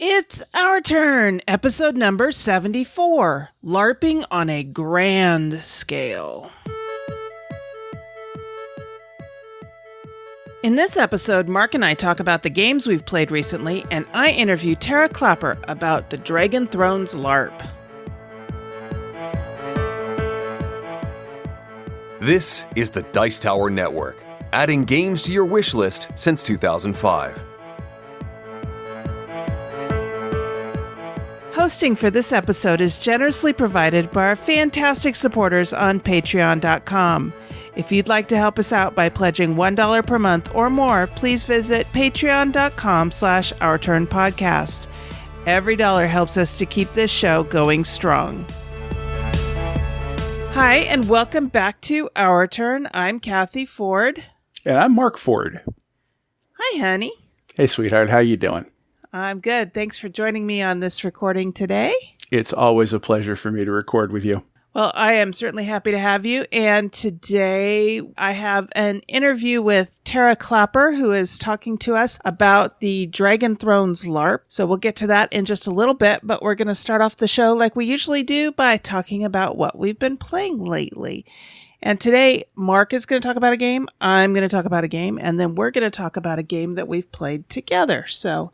It's our turn, episode number 74, LARPing on a Grand Scale. In this episode, Mark and I talk about the games we've played recently, and I interview Tara Clapper about the Dragon Thrones LARP. This is the Dice Tower Network, adding games to your wish list since 2005. Hosting for this episode is generously provided by our fantastic supporters on Patreon.com. If you'd like to help us out by pledging $1 per month or more, please visit patreon.com/OurTurnPodcast. Every dollar helps us to keep this show going strong. Hi, and welcome back to Our Turn. I'm Cathy Ford. And I'm Mark Ford. Hi, honey. Hey, sweetheart. How you doing? I'm good. Thanks for joining me on this recording today. It's always a pleasure for me to record with you. Well, I am certainly happy to have you. And today I have an interview with Tara Clapper, who is talking to us about the Dragon Thrones LARP. So we'll get to that in just a little bit, but we're going to start off the show like we usually do by talking about what we've been playing lately. And today, Mark is going to talk about a game, I'm going to talk about a game, and then we're going to talk about a game that we've played together. So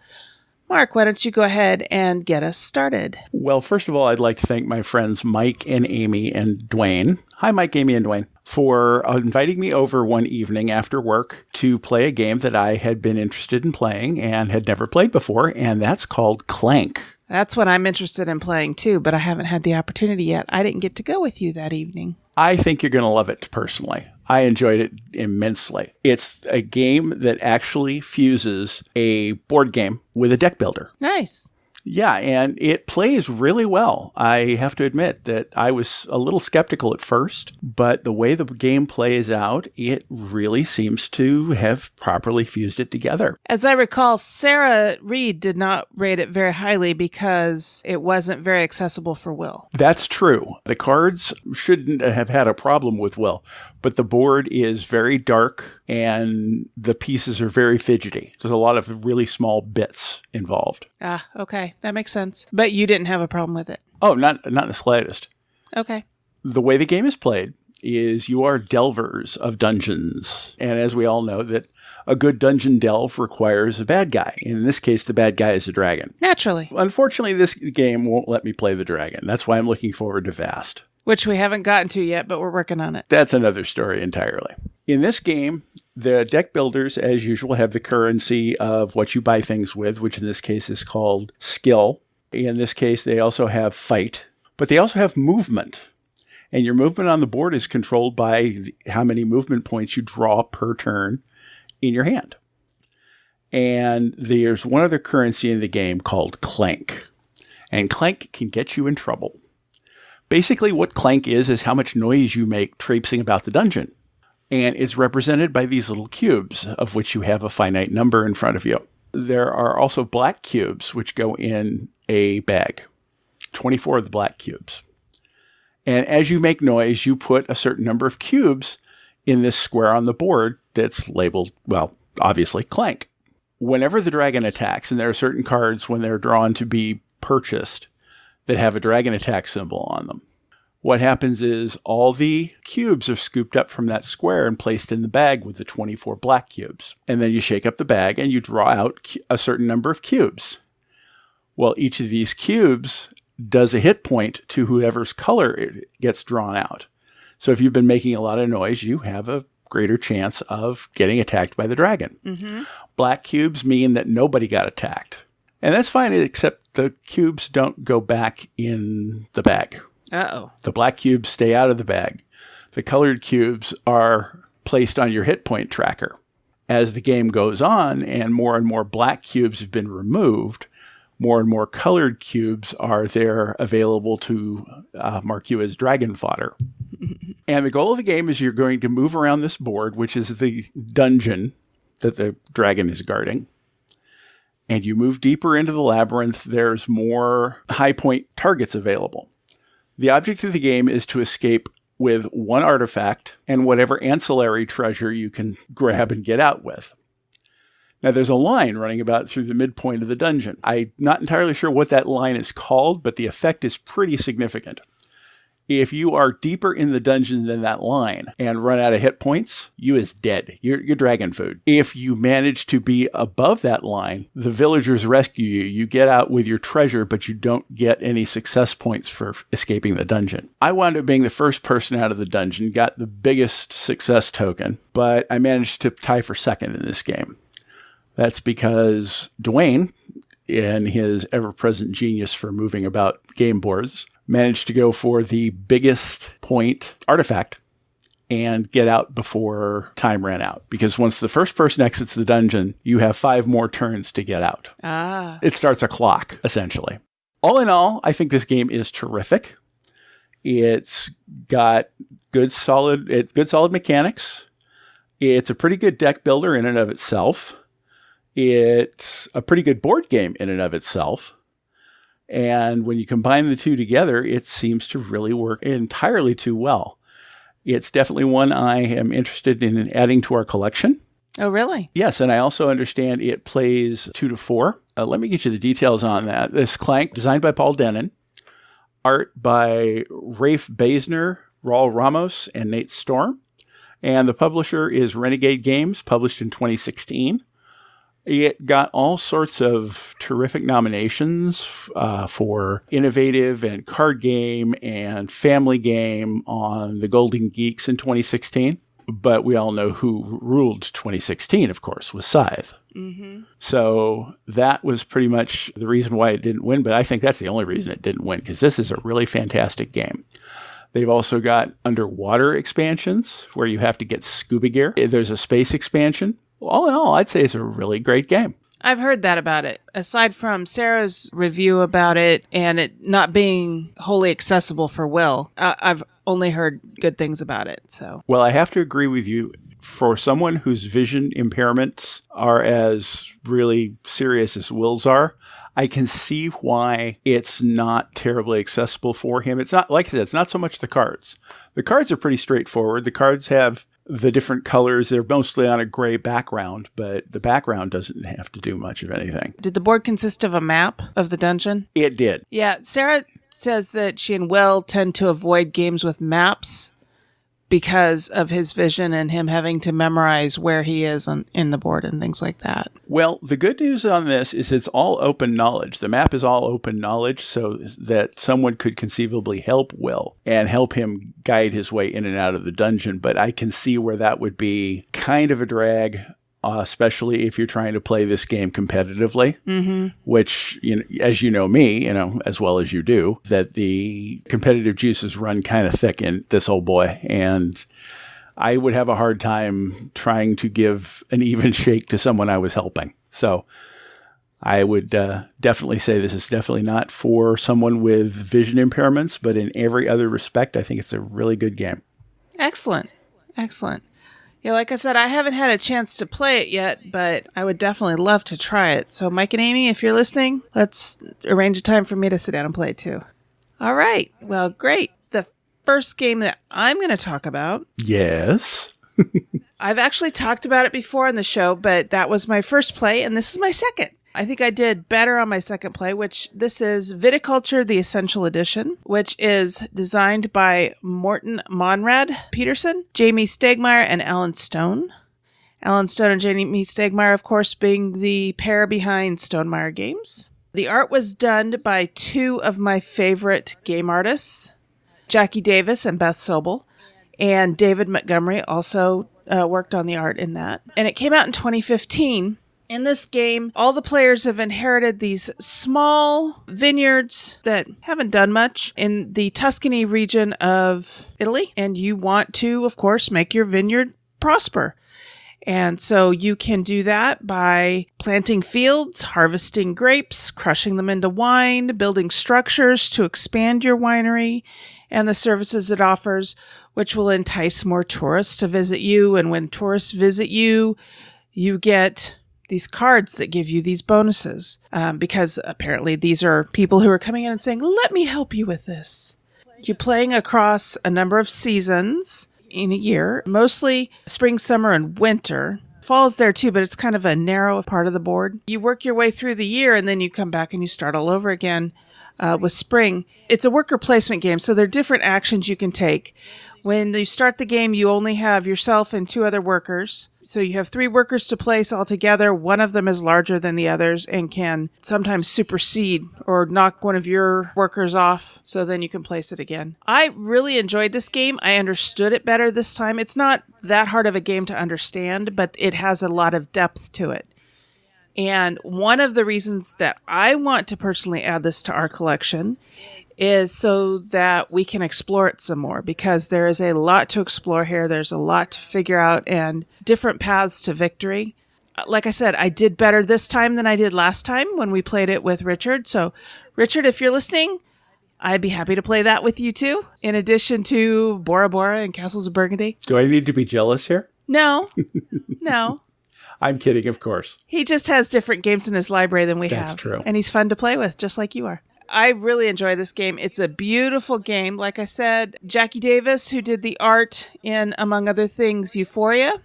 Mark, why don't you go ahead and get us started? Well, first of all, I'd like to thank my friends Mike and Amy and Dwayne. Hi, Mike, Amy, and Dwayne, for inviting me over one evening after work to play a game that I had been interested in playing and had never played before, and that's called Clank. That's what I'm interested in playing too, but I haven't had the opportunity yet. I didn't get to go with you that evening. I think you're going to love it personally. I enjoyed it immensely. It's a game that actually fuses a board game with a deck builder. Nice. Yeah, and it plays really well. I have to admit that I was a little skeptical at first, but the way the game plays out, it really seems to have properly fused it together. As I recall, Sarah Reed did not rate it very highly because it wasn't very accessible for Will. That's true. The cards shouldn't have had a problem with Will, but the board is very dark and the pieces are very fidgety. There's a lot of really small bits involved. Ah, okay. That makes sense. But you didn't have a problem with it. Oh, not in the slightest. Okay. The way the game is played is you are delvers of dungeons. And as we all know, that a good dungeon delve requires a bad guy. In this case, the bad guy is a dragon. Naturally. Unfortunately, this game won't let me play the dragon. That's why I'm looking forward to Vast. Which we haven't gotten to yet, but we're working on it. That's another story entirely. In this game, the deck builders, as usual, have the currency of what you buy things with, which in this case is called skill. In this case, they also have fight, but they also have movement. And your movement on the board is controlled by how many movement points you draw per turn in your hand. And there's one other currency in the game called Clank. And Clank can get you in trouble. Basically, what Clank is how much noise you make traipsing about the dungeon. And it's represented by these little cubes, of which you have a finite number in front of you. There are also black cubes, which go in a bag. 24 of the black cubes. And as you make noise, you put a certain number of cubes in this square on the board that's labeled, well, obviously, Clank. Whenever the dragon attacks, and there are certain cards when they're drawn to be purchased that have a dragon attack symbol on them, what happens is all the cubes are scooped up from that square and placed in the bag with the 24 black cubes. And then you shake up the bag and you draw out a certain number of cubes. Well, each of these cubes does a hit point to whoever's color it gets drawn out. So if you've been making a lot of noise, you have a greater chance of getting attacked by the dragon. Mm-hmm. Black cubes mean that nobody got attacked. And that's fine, except the cubes don't go back in the bag. Uh-oh. The black cubes stay out of the bag. The colored cubes are placed on your hit point tracker. As the game goes on and more black cubes have been removed, more and more colored cubes are there available to mark you as dragon fodder. And the goal of the game is you're going to move around this board, which is the dungeon that the dragon is guarding. And you move deeper into the labyrinth, there's more high point targets available. The object of the game is to escape with one artifact and whatever ancillary treasure you can grab and get out with. Now, there's a line running about through the midpoint of the dungeon. I'm not entirely sure what that line is called, but the effect is pretty significant. If you are deeper in the dungeon than that line and run out of hit points, you is dead. You're dragon food. If you manage to be above that line, the villagers rescue you. You get out with your treasure, but you don't get any success points for escaping the dungeon. I wound up being the first person out of the dungeon, got the biggest success token, but I managed to tie for second in this game. That's because Dwayne, in his ever-present genius for moving about game boards, managed to go for the biggest point artifact and get out before time ran out. Because once the first person exits the dungeon, you have 5 more turns to get out. It starts a clock, essentially. All in all, I think this game is terrific. It's got good solid mechanics. It's a pretty good deck builder in and of itself. It's a pretty good board game in and of itself. And when you combine the two together, it seems to really work entirely too well. It's definitely one I am interested in adding to our collection. Oh, really? Yes, and I also understand it plays 2 to 4. Let me get you the details on that. This Clank, designed by Paul Denon, art by Rafe Basner, Raul Ramos, and Nate Storm. And the publisher is Renegade Games, published in 2016. It got all sorts of terrific nominations for innovative and card game and family game on the Golden Geeks in 2016. But we all know who ruled 2016, of course, was Scythe. Mm-hmm. So that was pretty much the reason why it didn't win. But I think that's the only reason it didn't win, because this is a really fantastic game. They've also got underwater expansions where you have to get scuba gear. There's a space expansion. All in all, I'd say it's a really great game. I've heard that about it. Aside from Sarah's review about it and it not being wholly accessible for Will, I've only heard good things about it. So, well, I have to agree with you. For someone whose vision impairments are as really serious as Will's are, I can see why it's not terribly accessible for him. It's not, like I said, it's not so much the cards. The cards are pretty straightforward. The cards have the different colors. They're mostly on a gray background, but the background doesn't have to do much of anything. Did the board consist of a map of the dungeon? It did. Yeah, Sarah says that she and Will tend to avoid games with maps because of his vision and him having to memorize where he is in the board and things like that. Well, the good news on this is it's all open knowledge. The map is all open knowledge so that someone could conceivably help Will and help him guide his way in and out of the dungeon. But I can see where that would be kind of a drag, especially if you're trying to play this game competitively, which, you know, as you know me, you know, as well as you do, that the competitive juices run kind of thick in this old boy. And I would have a hard time trying to give an even shake to someone I was helping. So I would definitely say this is definitely not for someone with vision impairments, but in every other respect, I think it's a really good game. Excellent. Excellent. Yeah, like I said, I haven't had a chance to play it yet, but I would definitely love to try it. So Mike and Amy, if you're listening, let's arrange a time for me to sit down and play it too. All right. Well, great. The first game that I'm going to talk about. Yes. I've actually talked about it before on the show, but that was my first play, and this is my second. I think I did better on my second play, which this is Viticulture, the Essential Edition, which is designed by Morten Monrad Peterson, Jamie Stegmaier, and Alan Stone. Alan Stone and Jamie Stegmaier, of course, being the pair behind Stonemaier Games. The art was done by 2 of my favorite game artists, Jackie Davis and Beth Sobel, and David Montgomery also worked on the art in that. And it came out in 2015. In this game, all the players have inherited these small vineyards that haven't done much in the Tuscany region of Italy. And you want to, of course, make your vineyard prosper. And so you can do that by planting fields, harvesting grapes, crushing them into wine, building structures to expand your winery and the services it offers, which will entice more tourists to visit you. And when tourists visit you, you get these cards that give you these bonuses, because apparently these are people who are coming in and saying, let me help you with this. You're playing across a number of seasons in a year, mostly spring, summer, and winter. fall's there too, but it's kind of a narrow part of the board. You work your way through the year and then you come back and you start all over again with spring. It's a worker placement game, so there are different actions you can take. When you start the game, you only have yourself and 2 other workers. So you have 3 workers to place all together. One of them is larger than the others and can sometimes supersede or knock one of your workers off. So then you can place it again. I really enjoyed this game. I understood it better this time. It's not that hard of a game to understand, but it has a lot of depth to it. And one of the reasons that I want to personally add this to our collection is so that we can explore it some more, because there is a lot to explore here. There's a lot to figure out and different paths to victory. Like I said, I did better this time than I did last time when we played it with Richard. So Richard, if you're listening, I'd be happy to play that with you too, in addition to Bora Bora and Castles of Burgundy. Do I need to be jealous here? No, no. I'm kidding, of course. He just has different games in his library than we have. That's true. And he's fun to play with, just like you are. I really enjoy this game. It's a beautiful game. Like I said, Jackie Davis, who did the art in, among other things, Euphoria.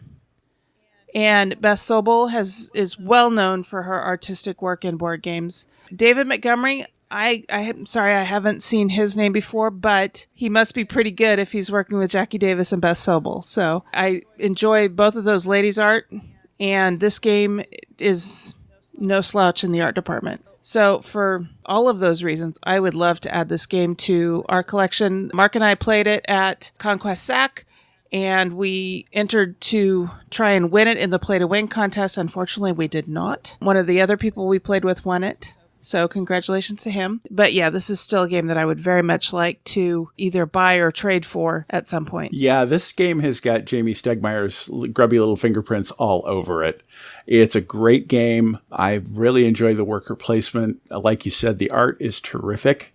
And Beth Sobel is well known for her artistic work in board games. David Montgomery, I'm sorry, I haven't seen his name before, but he must be pretty good if he's working with Jackie Davis and Beth Sobel. So I enjoy both of those ladies' art, and this game is no slouch in the art department. So for all of those reasons, I would love to add this game to our collection. Mark and I played it at Conquest SAC, and we entered to try and win it in the Play to Win contest. Unfortunately, we did not. One of the other people we played with won it. So congratulations to him. But yeah, this is still a game that I would very much like to either buy or trade for at some point. Yeah, this game has got Jamie Stegmaier's grubby little fingerprints all over it. It's a great game. I really enjoy the worker placement. Like you said, the art is terrific.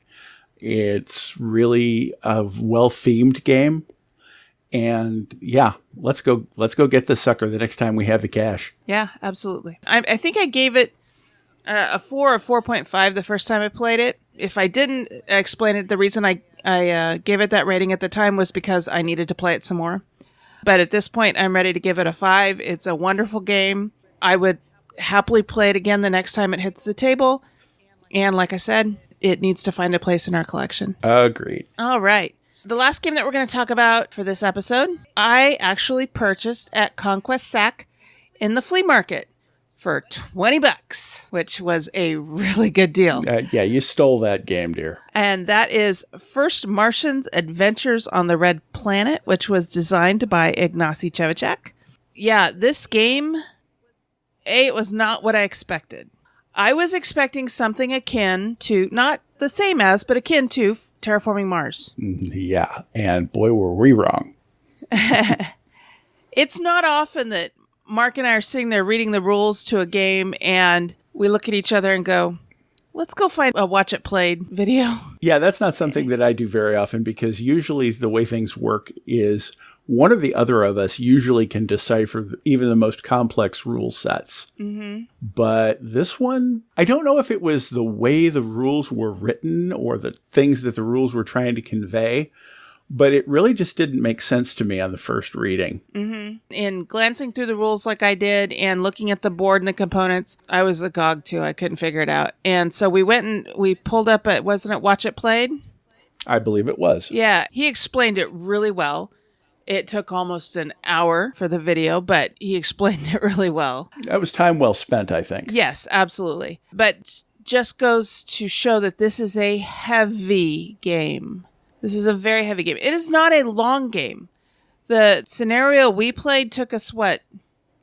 It's really a well-themed game. And yeah, let's go get this sucker the next time we have the cash. Yeah, absolutely. I think I gave it a 4 or 4.5 the first time I played it. If I didn't explain it, the reason I gave it that rating at the time was because I needed to play it some more. But at this point, I'm ready to give it a 5. It's a wonderful game. I would happily play it again the next time it hits the table. And like I said, it needs to find a place in our collection. Agreed. All right. The last game that we're going to talk about for this episode, I actually purchased at Conquest SAC in the flea market for $20, which was a really good deal. Yeah, you stole that game, dear. And that is First Martians Adventures on the Red Planet, which was designed by Ignacy Cevicek. Yeah, this game, it was not what I expected. I was expecting something akin to, not the same as, but akin to Terraforming Mars. Yeah, and boy, were we wrong. It's not often that Mark and I are sitting there reading the rules to a game and we look at each other and go, let's go find a Watch It Played video. Yeah, that's not something that I do very often, because usually the way things work is one or the other of us usually can decipher even the most complex rule sets. Mm-hmm. But this one, I don't know if it was the way the rules were written or the things that the rules were trying to convey, but it really just didn't make sense to me on the first reading. Mm-hmm. In glancing through the rules like I did and looking at the board and the components, I was agog too. I couldn't figure it out. And so we went and we pulled up wasn't it Watch It Played? I believe it was. Yeah, he explained it really well. It took almost an hour for the video, but he explained it really well. That was time well spent, I think. Yes, absolutely. But just goes to show that this is a heavy game. This is a very heavy game. It is not a long game. The scenario we played took us,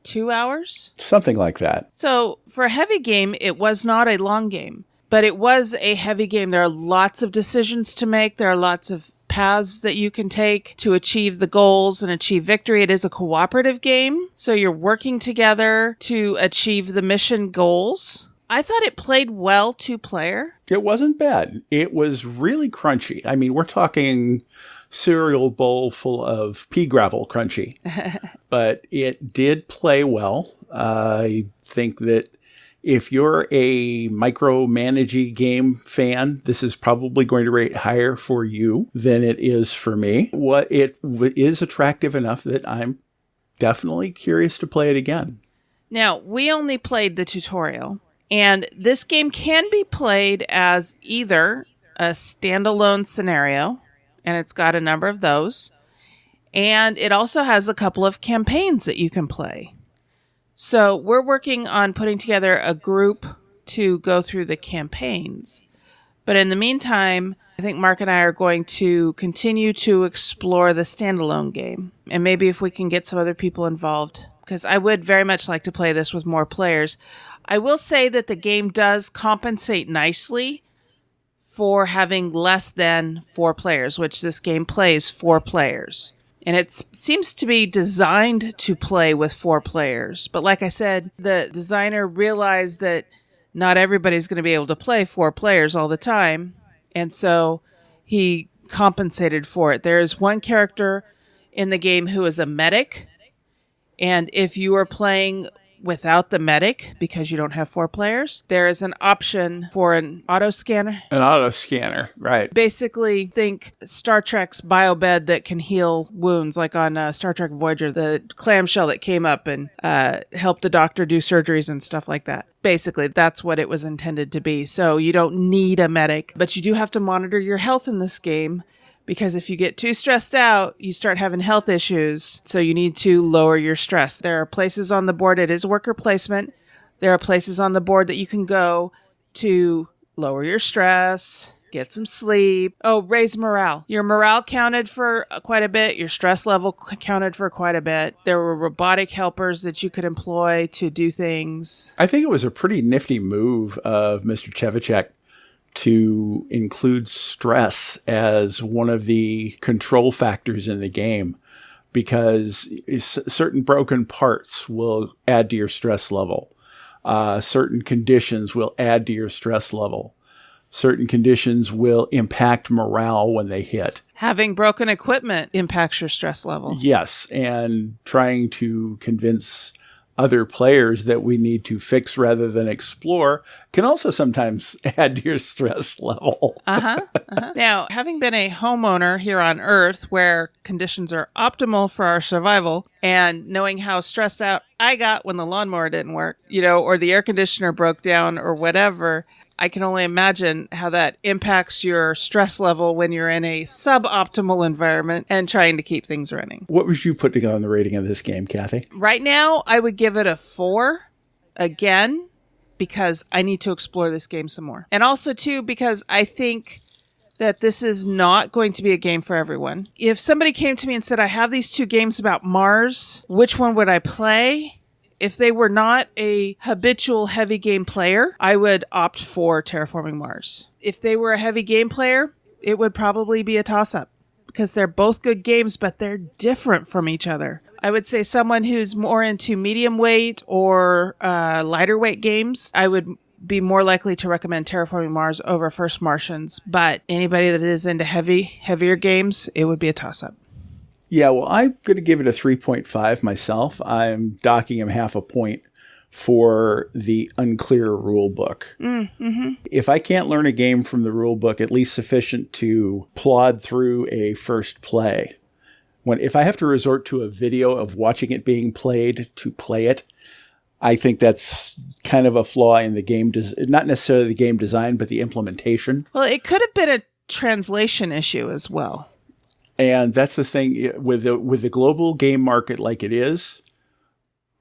2 hours? Something like that. So for a heavy game, it was not a long game, but it was a heavy game. There are lots of decisions to make. There are lots of paths that you can take to achieve the goals and achieve victory. It is a cooperative game, so you're working together to achieve the mission goals. I thought it played well 2-player. It wasn't bad. It was really crunchy. I mean, we're talking cereal bowl full of pea gravel crunchy. But it did play well. I think that if you're a micromanagey game fan, this is probably going to rate higher for you than it is for me. What it is attractive enough that I'm definitely curious to play it again. Now, we only played the tutorial, and this game can be played as either a standalone scenario, and it's got a number of those, and it also has a couple of campaigns that you can play. So we're working on putting together a group to go through the campaigns. But in the meantime, I think Mark and I are going to continue to explore the standalone game. And maybe if we can get some other people involved, because I would very much like to play this with more players. I will say that the game does compensate nicely for having less than 4 players, which this game plays 4 players. And it seems to be designed to play with 4 players. But like I said, the designer realized that not everybody's going to be able to play 4 players all the time. And so he compensated for it. There is one character in the game who is a medic. And if you are playing without the medic, because you don't have 4 players, there is an option for an auto scanner. An auto scanner, right. Basically, think Star Trek's biobed that can heal wounds, like on Star Trek Voyager, the clamshell that came up and helped the doctor do surgeries and stuff like that. Basically, that's what it was intended to be. So you don't need a medic, but you do have to monitor your health in this game, because if you get too stressed out, you start having health issues. So you need to lower your stress. There are places on the board, it is worker placement. There are places on the board that you can go to lower your stress, get some sleep. Oh, raise morale. Your morale counted for quite a bit. Your stress level counted for quite a bit. There were robotic helpers that you could employ to do things. I think it was a pretty nifty move of Mr. Chevicek to include stress as one of the control factors in the game, because certain broken parts will add to your stress level. Certain conditions will add to your stress level. Certain conditions will impact morale when they hit. Having broken equipment impacts your stress level. Yes, and trying to convince other players that we need to fix rather than explore can also sometimes add to your stress level. Now, having been a homeowner here on Earth where conditions are optimal for our survival, and knowing how stressed out I got when the lawnmower didn't work, or the air conditioner broke down or whatever, I can only imagine how that impacts your stress level when you're in a suboptimal environment and trying to keep things running. What would you put on the rating of this game, Cathy? Right now, I would give it a 4 again, because I need to explore this game some more. And also, too, because I think that this is not going to be a game for everyone. If somebody came to me and said, I have these 2 games about Mars, which one would I play? If they were not a habitual heavy game player, I would opt for Terraforming Mars. If they were a heavy game player, it would probably be a toss-up, because they're both good games, but they're different from each other. I would say someone who's more into medium weight or lighter weight games, I would be more likely to recommend Terraforming Mars over First Martians. But anybody that is into heavier games, it would be a toss-up. Yeah, well, I'm going to give it a 3.5 myself. I'm docking him half a point for the unclear rule book. Mm-hmm. If I can't learn a game from the rule book, at least sufficient to plod through a first play, if I have to resort to a video of watching it being played to play it, I think that's kind of a flaw in the game, not necessarily the game design, but the implementation. Well, it could have been a translation issue as well. And that's the thing with the global game market like it is.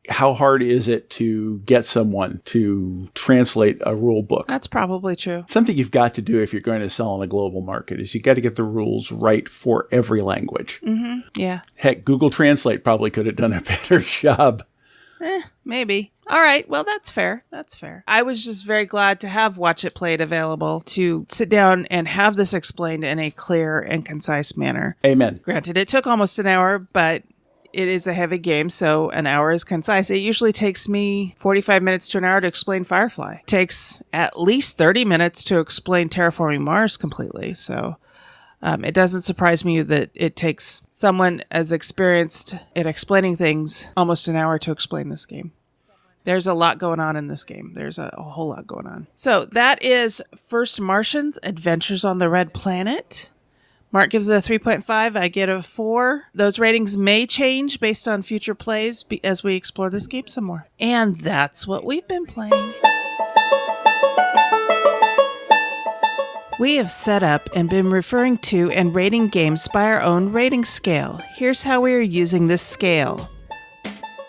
How hard is it to get someone to translate a rule book? That's probably true. Something you've got to do if you're going to sell in a global market is you got to get the rules right for every language. Mm-hmm. Yeah. Heck, Google Translate probably could have done a better job. Maybe. All right. Well, that's fair. That's fair. I was just very glad to have Watch It Played available to sit down and have this explained in a clear and concise manner. Amen. Granted, it took almost an hour, but it is a heavy game, so an hour is concise. It usually takes me 45 minutes to an hour to explain Firefly. It takes at least 30 minutes to explain Terraforming Mars completely, so it doesn't surprise me that it takes someone as experienced at explaining things almost an hour to explain this game. There's a lot going on in this game. There's a whole lot going on. So that is First Martians, Adventures on the Red Planet. Mark gives it a 3.5. I get a 4. Those ratings may change based on future plays as we explore this game some more. And that's what we've been playing. We have set up and been referring to and rating games by our own rating scale. Here's how we are using this scale.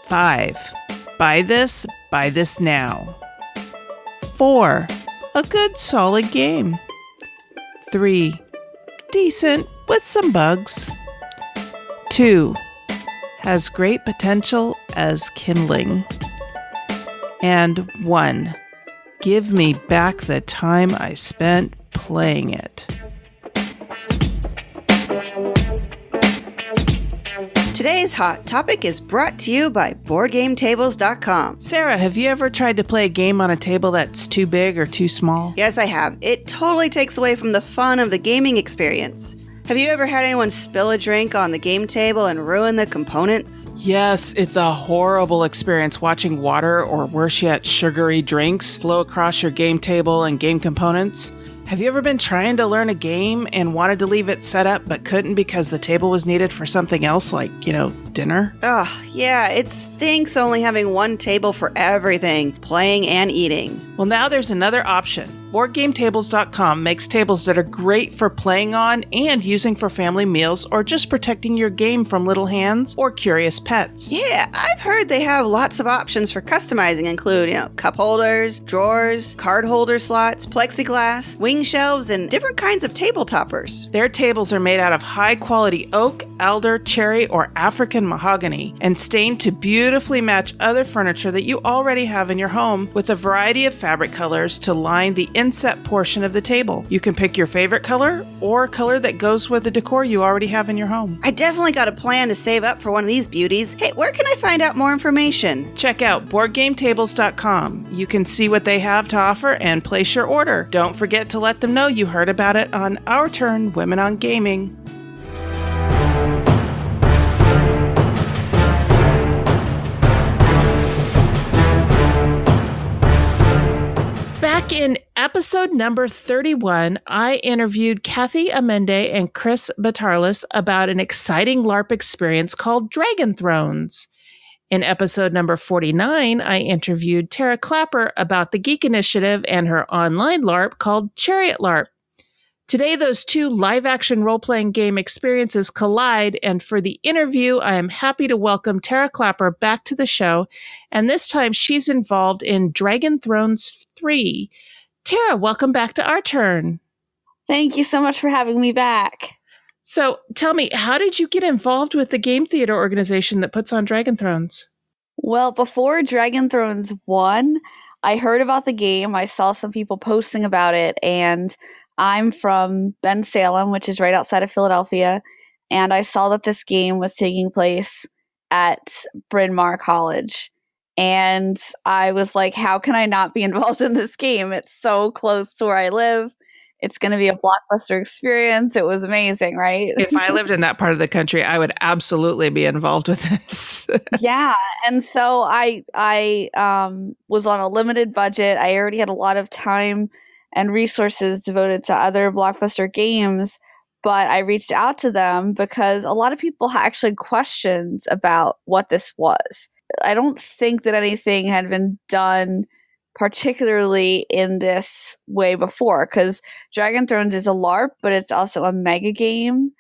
5. Buy this now. 4. A good solid game. 3. Decent with some bugs. 2. Has great potential as kindling. And 1. Give me back the time I spent playing it. Today's hot topic is brought to you by BoardGameTables.com. Sarah, have you ever tried to play a game on a table that's too big or too small? Yes, I have. It totally takes away from the fun of the gaming experience. Have you ever had anyone spill a drink on the game table and ruin the components? Yes, it's a horrible experience watching water or worse yet, sugary drinks flow across your game table and game components. Have you ever been trying to learn a game and wanted to leave it set up but couldn't because the table was needed for something else like, dinner? Oh, yeah, it stinks only having one table for everything, playing and eating. Well, now there's another option. BoardGameTables.com makes tables that are great for playing on and using for family meals or just protecting your game from little hands or curious pets. Yeah, I've heard they have lots of options for customizing, include, cup holders, drawers, card holder slots, plexiglass, wing shelves, and different kinds of table toppers. Their tables are made out of high-quality oak, alder, cherry, or African mahogany and stained to beautifully match other furniture that you already have in your home with a variety of fabric colors to line the inset portion of the table. You can pick your favorite color or color that goes with the decor you already have in your home. I definitely got a plan to save up for one of these beauties. Hey, where can I find out more information? Check out BoardGameTables.com. You can see what they have to offer and place your order. Don't forget to let them know you heard about it on Our Turn Women on Gaming. Back in episode number 31, I interviewed Cathy Amende and Chris Batarlis about an exciting LARP experience called Dragon Thrones. In episode number 49, I interviewed Tara Clapper about the Geek Initiative and her online LARP called Chariot LARP. Today, those two live-action role-playing game experiences collide, and for the interview, I am happy to welcome Tara Clapper back to the show, and this time she's involved in Dragon Thrones 3. Tara, welcome back to Our Turn. Thank you so much for having me back. So, tell me, how did you get involved with the game theater organization that puts on Dragon Thrones? Well, before Dragon Thrones 1, I heard about the game. I saw some people posting about it, and I'm from Bensalem, which is right outside of Philadelphia, and I saw that this game was taking place at Bryn Mawr College. And I was like, how can I not be involved in this game? It's so close to where I live. It's going to be a blockbuster experience. It was amazing, right? If I lived in that part of the country, I would absolutely be involved with this. Yeah. And so I was on a limited budget. I already had a lot of time and resources devoted to other blockbuster games, but I reached out to them because a lot of people actually had questions about what this was. I don't think that anything had been done particularly in this way before, because Dragon Thrones is a LARP, but it's also a mega game,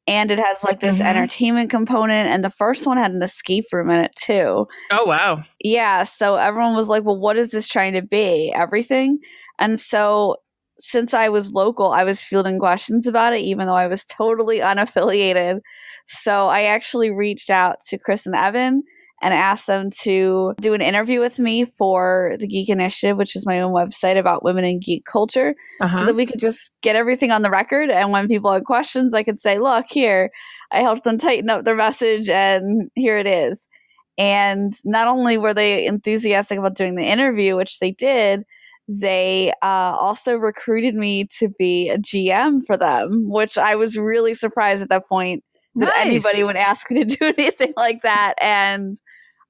and it has like this entertainment component, and the first one had an escape room in it too. Oh, wow. Yeah, so everyone was like, well, what is this trying to be? Everything? And so since I was local, I was fielding questions about it, even though I was totally unaffiliated. So I actually reached out to Chris and Evan and asked them to do an interview with me for the Geek Initiative, which is my own website about women in geek culture, so that we could just get everything on the record. And when people had questions, I could say, look, here, I helped them tighten up their message, and here it is. And not only were they enthusiastic about doing the interview, which they did, they also recruited me to be a GM for them, which I was really surprised at that point that anybody would ask me to do anything like that. And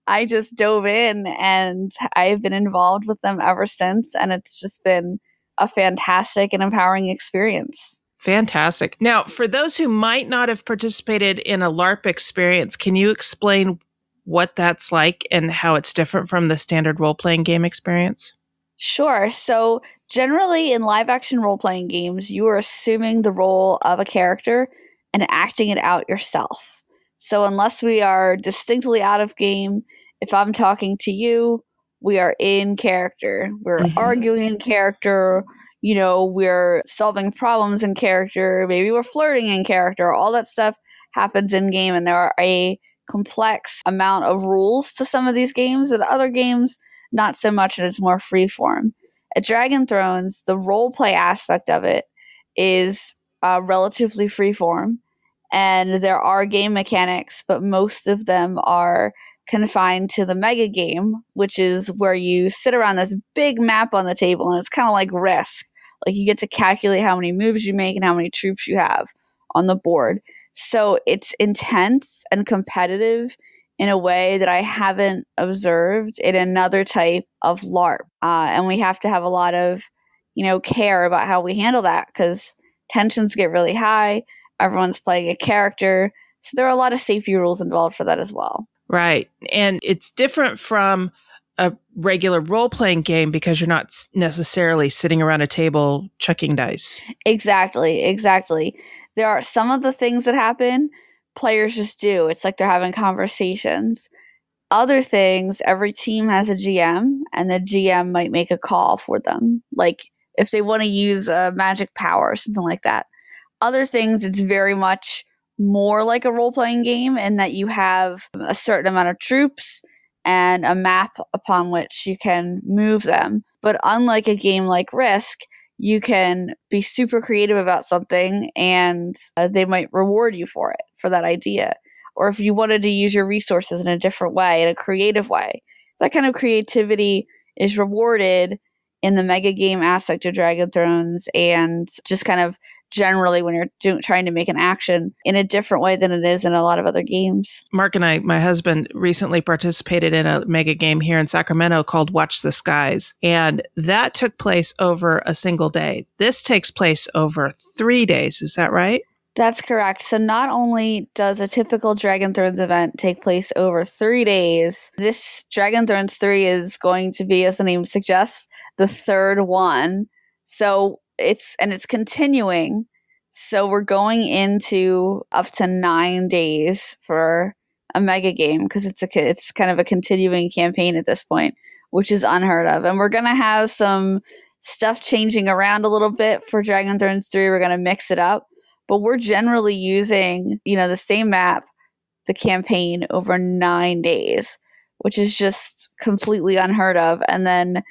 I just dove in, and I've been involved with them ever since. And it's just been a fantastic and empowering experience. Fantastic. Now, for those who might not have participated in a LARP experience, can you explain what that's like and how it's different from the standard role-playing game experience? Sure. So generally in live action role playing games, you are assuming the role of a character and acting it out yourself. So unless we are distinctly out of game, if I'm talking to you, we are in character. We're arguing in character. We're solving problems in character. Maybe we're flirting in character. All that stuff happens in game, and there are a complex amount of rules to some of these games. And other games, not so much, and it's more freeform. At Dragon Thrones, the role play aspect of it is relatively freeform, and there are game mechanics, but most of them are confined to the mega game, which is where you sit around this big map on the table, and it's kind of like Risk. Like you get to calculate how many moves you make and how many troops you have on the board. So it's intense and competitive in a way that I haven't observed in another type of LARP. And we have to have a lot of, care about how we handle that because tensions get really high. Everyone's playing a character. So there are a lot of safety rules involved for that as well. Right. And it's different from a regular role-playing game because you're not necessarily sitting around a table chucking dice. Exactly. There are some of the things that happen, players just do. It's like they're having conversations. Other things, every team has a GM, and the GM might make a call for them. Like if they want to use a magic power or something like that. Other things, it's very much more like a role-playing game in that you have a certain amount of troops and a map upon which you can move them. But unlike a game like Risk, you can be super creative about something and they might reward you for it, for that idea. Or if you wanted to use your resources in a different way, in a creative way, that kind of creativity is rewarded in the mega game aspect of Dragon Thrones, and just kind of generally when you're trying to make an action in a different way than it is in a lot of other games. Mark and I, my husband, recently participated in a mega game here in Sacramento called Watch the Skies. And that took place over a single day. This takes place over 3 days. Is that right? That's correct. So not only does a typical Dragon Thrones event take place over 3 days, this Dragon Thrones 3 is going to be, as the name suggests, the third one. So it's continuing. So we're going into up to 9 days for a mega game because it's kind of a continuing campaign at this point, which is unheard of. And we're going to have some stuff changing around a little bit for Dragon Thrones 3. We're going to mix it up. But we're generally using, the same map, the campaign, over 9 days, which is just completely unheard of. And then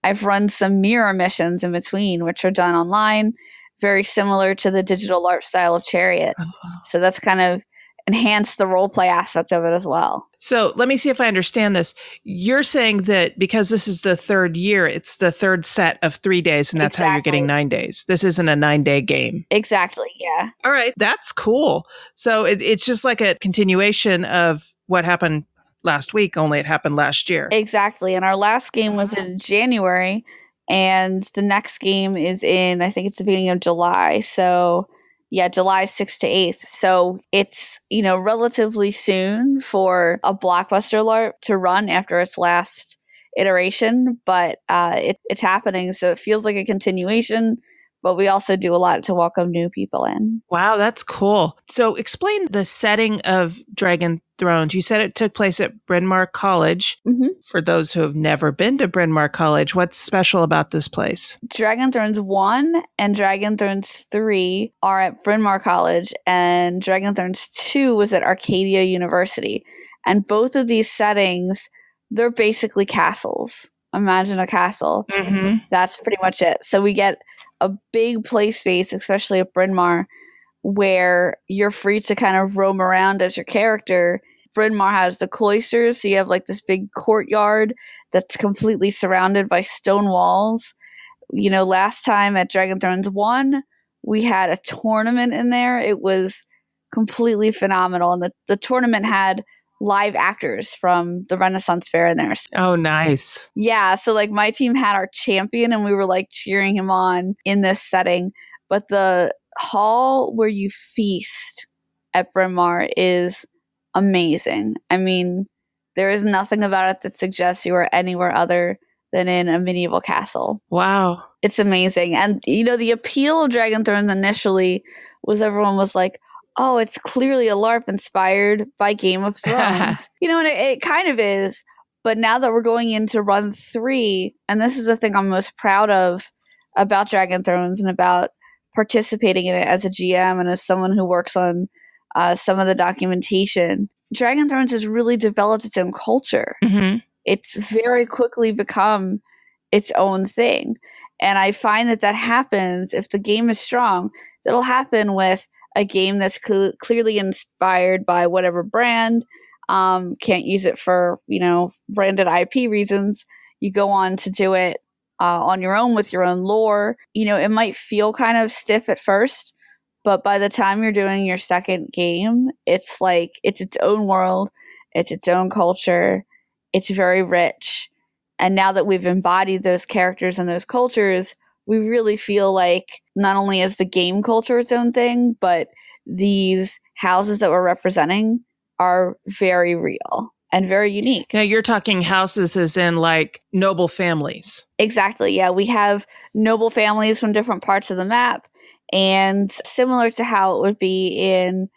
I've run some mirror missions in between, which are done online, very similar to the digital LARP style of Chariot. So that's kind of enhanced the role play aspect of it as well. So let me see if I understand this. You're saying that because this is the third year, it's the third set of 3 days, and that's how you're getting 9 days. This isn't a 9-day game. Exactly, yeah. All right, that's cool. So it's just like a continuation of what happened last week, only it happened last year. Exactly, and our last game was in January, and the next game is in, I think it's the beginning of July, so... yeah, July 6th to 8th. So it's, relatively soon for a blockbuster LARP to run after its last iteration, but it's happening. So it feels like a continuation, but we also do a lot to welcome new people in. Wow, that's cool. So explain the setting of Dragon Thrones. You said it took place at Bryn Mawr College. Mm-hmm. For those who have never been to Bryn Mawr College, what's special about this place? Dragon Thrones 1 and Dragon Thrones 3 are at Bryn Mawr College, and Dragon Thrones 2 was at Arcadia University. And both of these settings, they're basically castles. Imagine a castle. Mm-hmm. That's pretty much it. So we get a big play space, especially at Bryn Mawr, where you're free to kind of roam around as your character. Bryn Mawr has the cloisters, so you have like this big courtyard that's completely surrounded by stone walls. Last time at Dragon Thrones 1, we had a tournament in there. It was completely phenomenal. And the tournament had live actors from the Renaissance Fair in there. Oh, nice. Yeah, so like my team had our champion and we were like cheering him on in this setting. But the hall where you feast at Bryn Mawr is amazing. I mean, there is nothing about it that suggests you are anywhere other than in a medieval castle. Wow. It's amazing. And, the appeal of Dragon Thrones initially was everyone was like, oh, it's clearly a LARP inspired by Game of Thrones. And it kind of is. But now that we're going into run 3, and this is the thing I'm most proud of about Dragon Thrones and about participating in it as a GM and as someone who works on some of the documentation, Dragon Thrones has really developed its own culture. Mm-hmm. It's very quickly become its own thing. And I find that happens if the game is strong. That'll happen with a game that's clearly inspired by whatever brand. Can't use it for, branded IP reasons. You go on to do it on your own with your own lore. It might feel kind of stiff at first, but by the time you're doing your second game, it's like it's its own world. It's its own culture. It's very rich. And now that we've embodied those characters and those cultures, we really feel like not only is the game culture its own thing, but these houses that we're representing are very real and very unique. Now you're talking houses as in like noble families. Exactly. Yeah. We have noble families from different parts of the map, and similar to how it would be in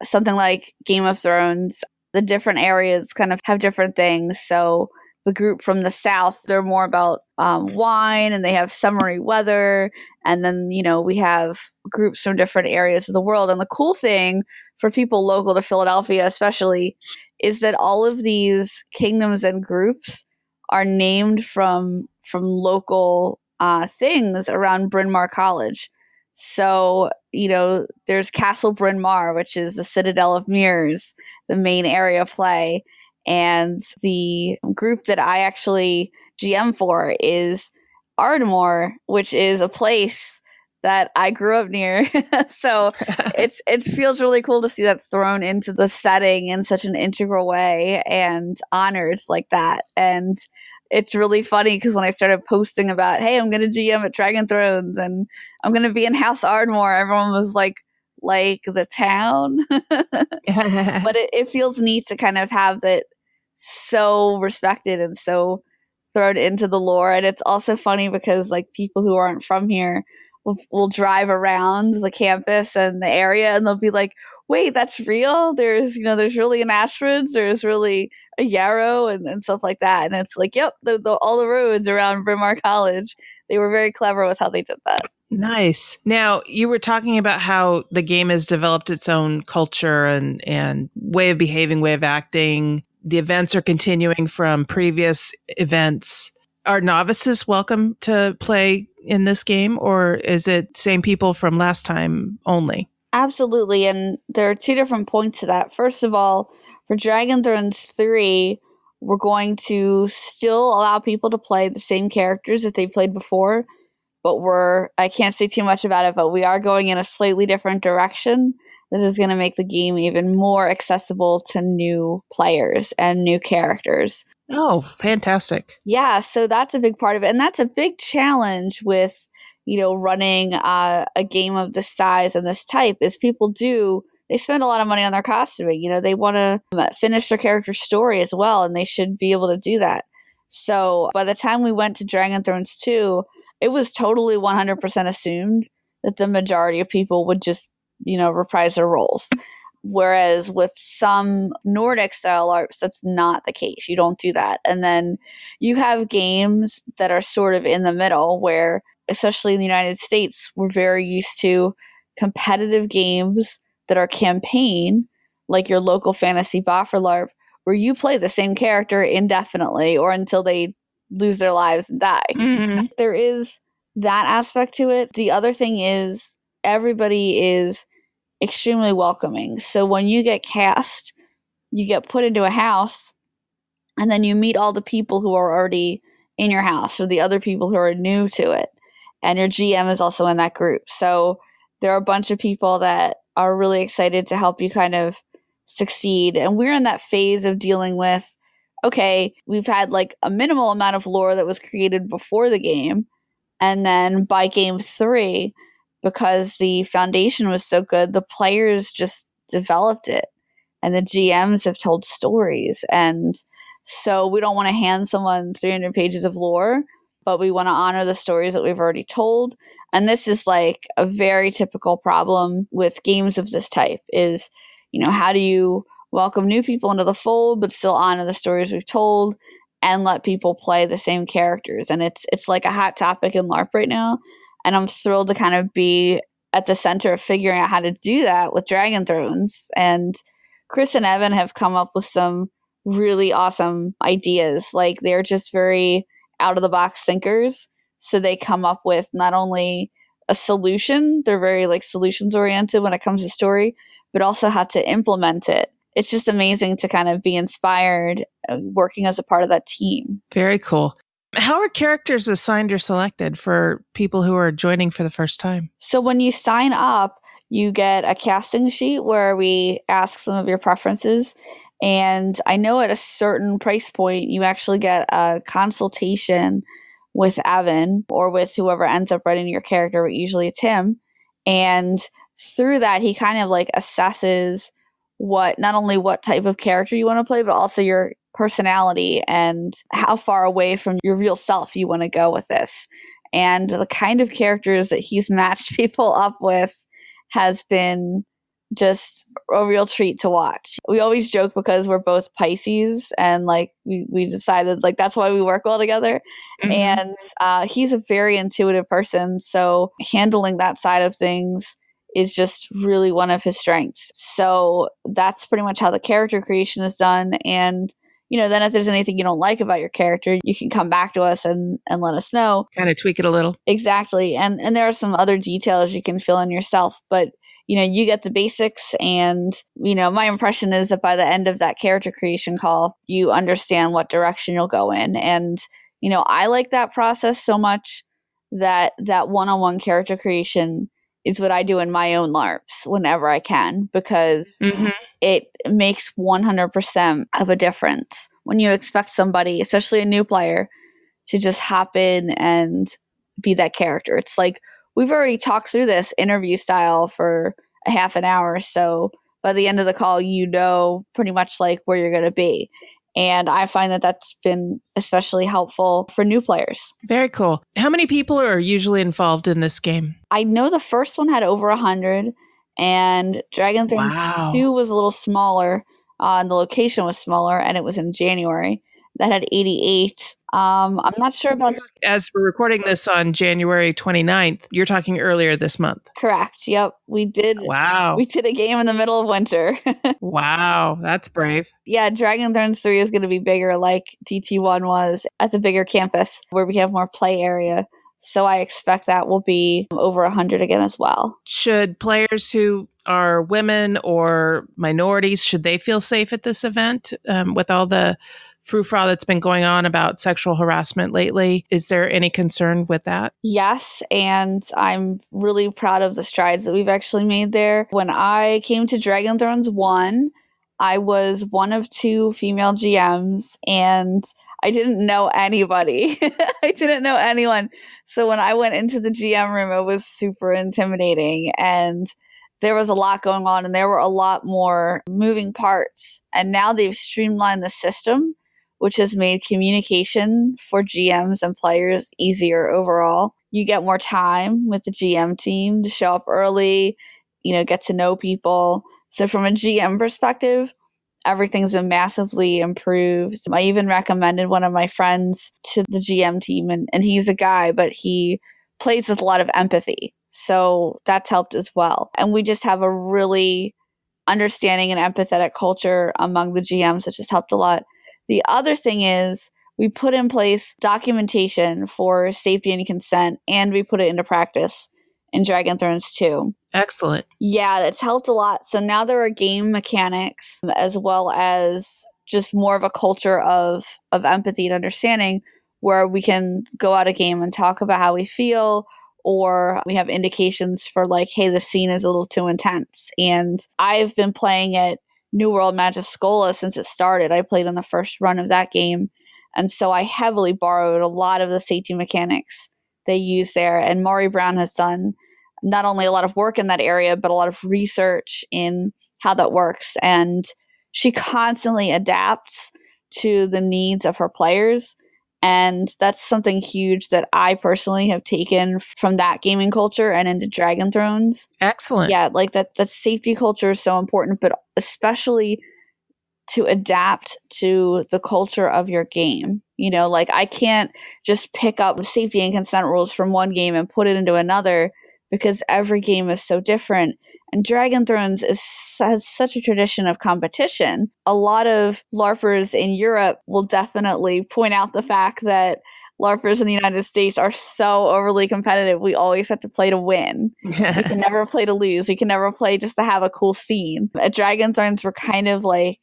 something like Game of Thrones, the different areas kind of have different things. So the group from the south, they're more about wine, and they have summery weather. And then, we have groups from different areas of the world. And the cool thing for people local to Philadelphia especially is that all of these kingdoms and groups are named from local things around Bryn Mawr College. So, there's Castle Bryn Mawr, which is the Citadel of Mirrors, the main area of play. And the group that I actually GM for is Ardmore, which is a place that I grew up near. So it feels really cool to see that thrown into the setting in such an integral way and honored like that. And it's really funny because when I started posting about, hey, I'm going to GM at Dragon Thrones and I'm going to be in House Ardmore, everyone was like the town. But it feels neat to kind of have that so respected and so thrown into the lore. And it's also funny because like people who aren't from here will drive around the campus and the area, and they'll be like, wait, that's real? There's really an Ashford, there's really a Yarrow and stuff like that. And it's like, yep, all the roads around Bryn Mawr College. They were very clever with how they did that. Nice. Now, you were talking about how the game has developed its own culture and way of behaving, way of acting. The events are continuing from previous events. Are novices welcome to play in this game, or is it same people from last time only? Absolutely. And there are two different points to that. First of all, for Dragon Thrones 3, we're going to still allow people to play the same characters that they played before, but I can't say too much about it, but we are going in a slightly different direction that is going to make the game even more accessible to new players and new characters. Oh, fantastic. Yeah, so that's a big part of it. And that's a big challenge with, running a game of this size and this type is they spend a lot of money on their costuming. They want to finish their character story as well, and they should be able to do that. So by the time we went to Dragon Thrones 2, it was totally 100% assumed that the majority of people would just, reprise their roles. Whereas with some Nordic style LARPs, that's not the case. You don't do that. And then you have games that are sort of in the middle where, especially in the United States, we're very used to competitive games that are campaign, like your local fantasy Boffer LARP, where you play the same character indefinitely or until they lose their lives and die. Mm-hmm. There is that aspect to it. The other thing is everybody is extremely welcoming. So when you get cast, you get put into a house, and then you meet all the people who are already in your house or the other people who are new to it. And your GM is also in that group. So there are a bunch of people that are really excited to help you kind of succeed. And we're in that phase of dealing with, okay, we've had like a minimal amount of lore that was created before the game. And then by game 3, because the foundation was so good, the players just developed it, and the GMs have told stories. And so we don't want to hand someone 300 pages of lore, but we want to honor the stories that we've already told. And this is like a very typical problem with games of this type is, how do you welcome new people into the fold, but still honor the stories we've told and let people play the same characters? And it's like a hot topic in LARP right now. And I'm thrilled to kind of be at the center of figuring out how to do that with Dragon Thrones. And Chris and Evan have come up with some really awesome ideas. Like, they're just very out of the box thinkers. So they come up with not only a solution, they're very like solutions oriented when it comes to story, but also how to implement it. It's just amazing to kind of be inspired working as a part of that team. Very cool. How are characters assigned or selected for people who are joining for the first time? So when you sign up, you get a casting sheet where we ask some of your preferences. And I know at a certain price point, you actually get a consultation with Evan or with whoever ends up writing your character, but usually it's him. And through that, he kind of like assesses not only what type of character you want to play, but also your personality and how far away from your real self you want to go with this. And the kind of characters that he's matched people up with has been just a real treat to watch. We always joke because we're both Pisces, and like we decided like that's why we work well together. Mm-hmm. And he's a very intuitive person, so handling that side of things is just really one of his strengths. So that's pretty much how the character creation is done. And then if there's anything you don't like about your character, you can come back to us and let us know. Kind of tweak it a little. Exactly. And there are some other details you can fill in yourself, but you get the basics. And, my impression is that by the end of that character creation call, you understand what direction you'll go in. And, I like that process so much that one-on-one character creation is what I do in my own LARPs whenever I can, because it makes 100% of a difference when you expect somebody, especially a new player, to just hop in and be that character. It's like, we've already talked through this interview style for a half an hour. So by the end of the call, pretty much like where you're going to be. And I find that that's been especially helpful for new players. Very cool. How many people are usually involved in this game? I know the first one had over 100, and Dragon Thrones 2 was a little smaller, and the location was smaller, and it was in January. That had 88. I'm not sure about... As we're recording this on January 29th, you're talking earlier this month. Correct. Yep. We did. Wow. We did a game in the middle of winter. Wow. That's brave. Yeah. Dragon Thrones 3 is going to be bigger like DT1 was at the bigger campus where we have more play area. So I expect that will be over 100 again as well. Should players who are women or minorities, should they feel safe at this event with all the frou-frou that's been going on about sexual harassment lately? Is there any concern with that? Yes, and I'm really proud of the strides that we've actually made there. When I came to Dragon Thrones 1, I was one of 2 female GMs, and I didn't know anybody. I didn't know anyone. So when I went into the GM room, it was super intimidating, and there was a lot going on, and there were a lot more moving parts. And now they've streamlined the system, which has made communication for GMs and players easier overall. You get more time with the GM team to show up early, get to know people. So from a GM perspective, everything's been massively improved. I even recommended one of my friends to the GM team, and he's a guy, but he plays with a lot of empathy. So that's helped as well. And we just have a really understanding and empathetic culture among the GMs that just helped a lot. The other thing is we put in place documentation for safety and consent, and we put it into practice in Dragon Thrones 2. Excellent. Yeah, that's helped a lot. So now there are game mechanics as well as just more of a culture of empathy and understanding where we can go out a game and talk about how we feel, or we have indications for like, hey, the scene is a little too intense. And I've been playing it New World Magiscola since it started. I played on the first run of that game. And so I heavily borrowed a lot of the safety mechanics they use there. And Maury Brown has done not only a lot of work in that area, but a lot of research in how that works. And she constantly adapts to the needs of her players. And that's something huge that I personally have taken from that gaming culture and into Dragon Thrones. Excellent. Yeah, like that safety culture is so important, but especially to adapt to the culture of your game. You know, like I can't just pick up safety and consent rules from one game and put it into another because every game is so different. And Dragon Thrones has such a tradition of competition. A lot of LARPers in Europe will definitely point out the fact that LARPers in the United States are so overly competitive. We always have to play to win. We can never play to lose. We can never play just to have a cool scene. At Dragon Thrones, we're kind of like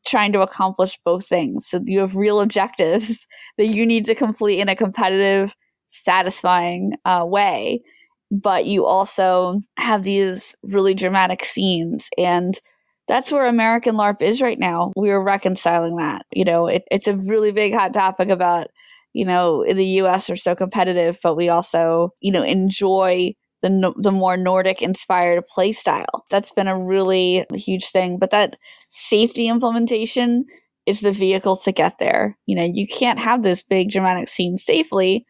trying to accomplish both things. So you have real objectives that you need to complete in a competitive, satisfying way. But you also have these really dramatic scenes. And that's where American LARP is right now. We are reconciling that. You know, it's a really big hot topic about, you know, in the US we're so competitive, but we also, you know, enjoy the more Nordic inspired play style. That's been a really huge thing. But that safety implementation is the vehicle to get there. You know, you can't have those big dramatic scenes safely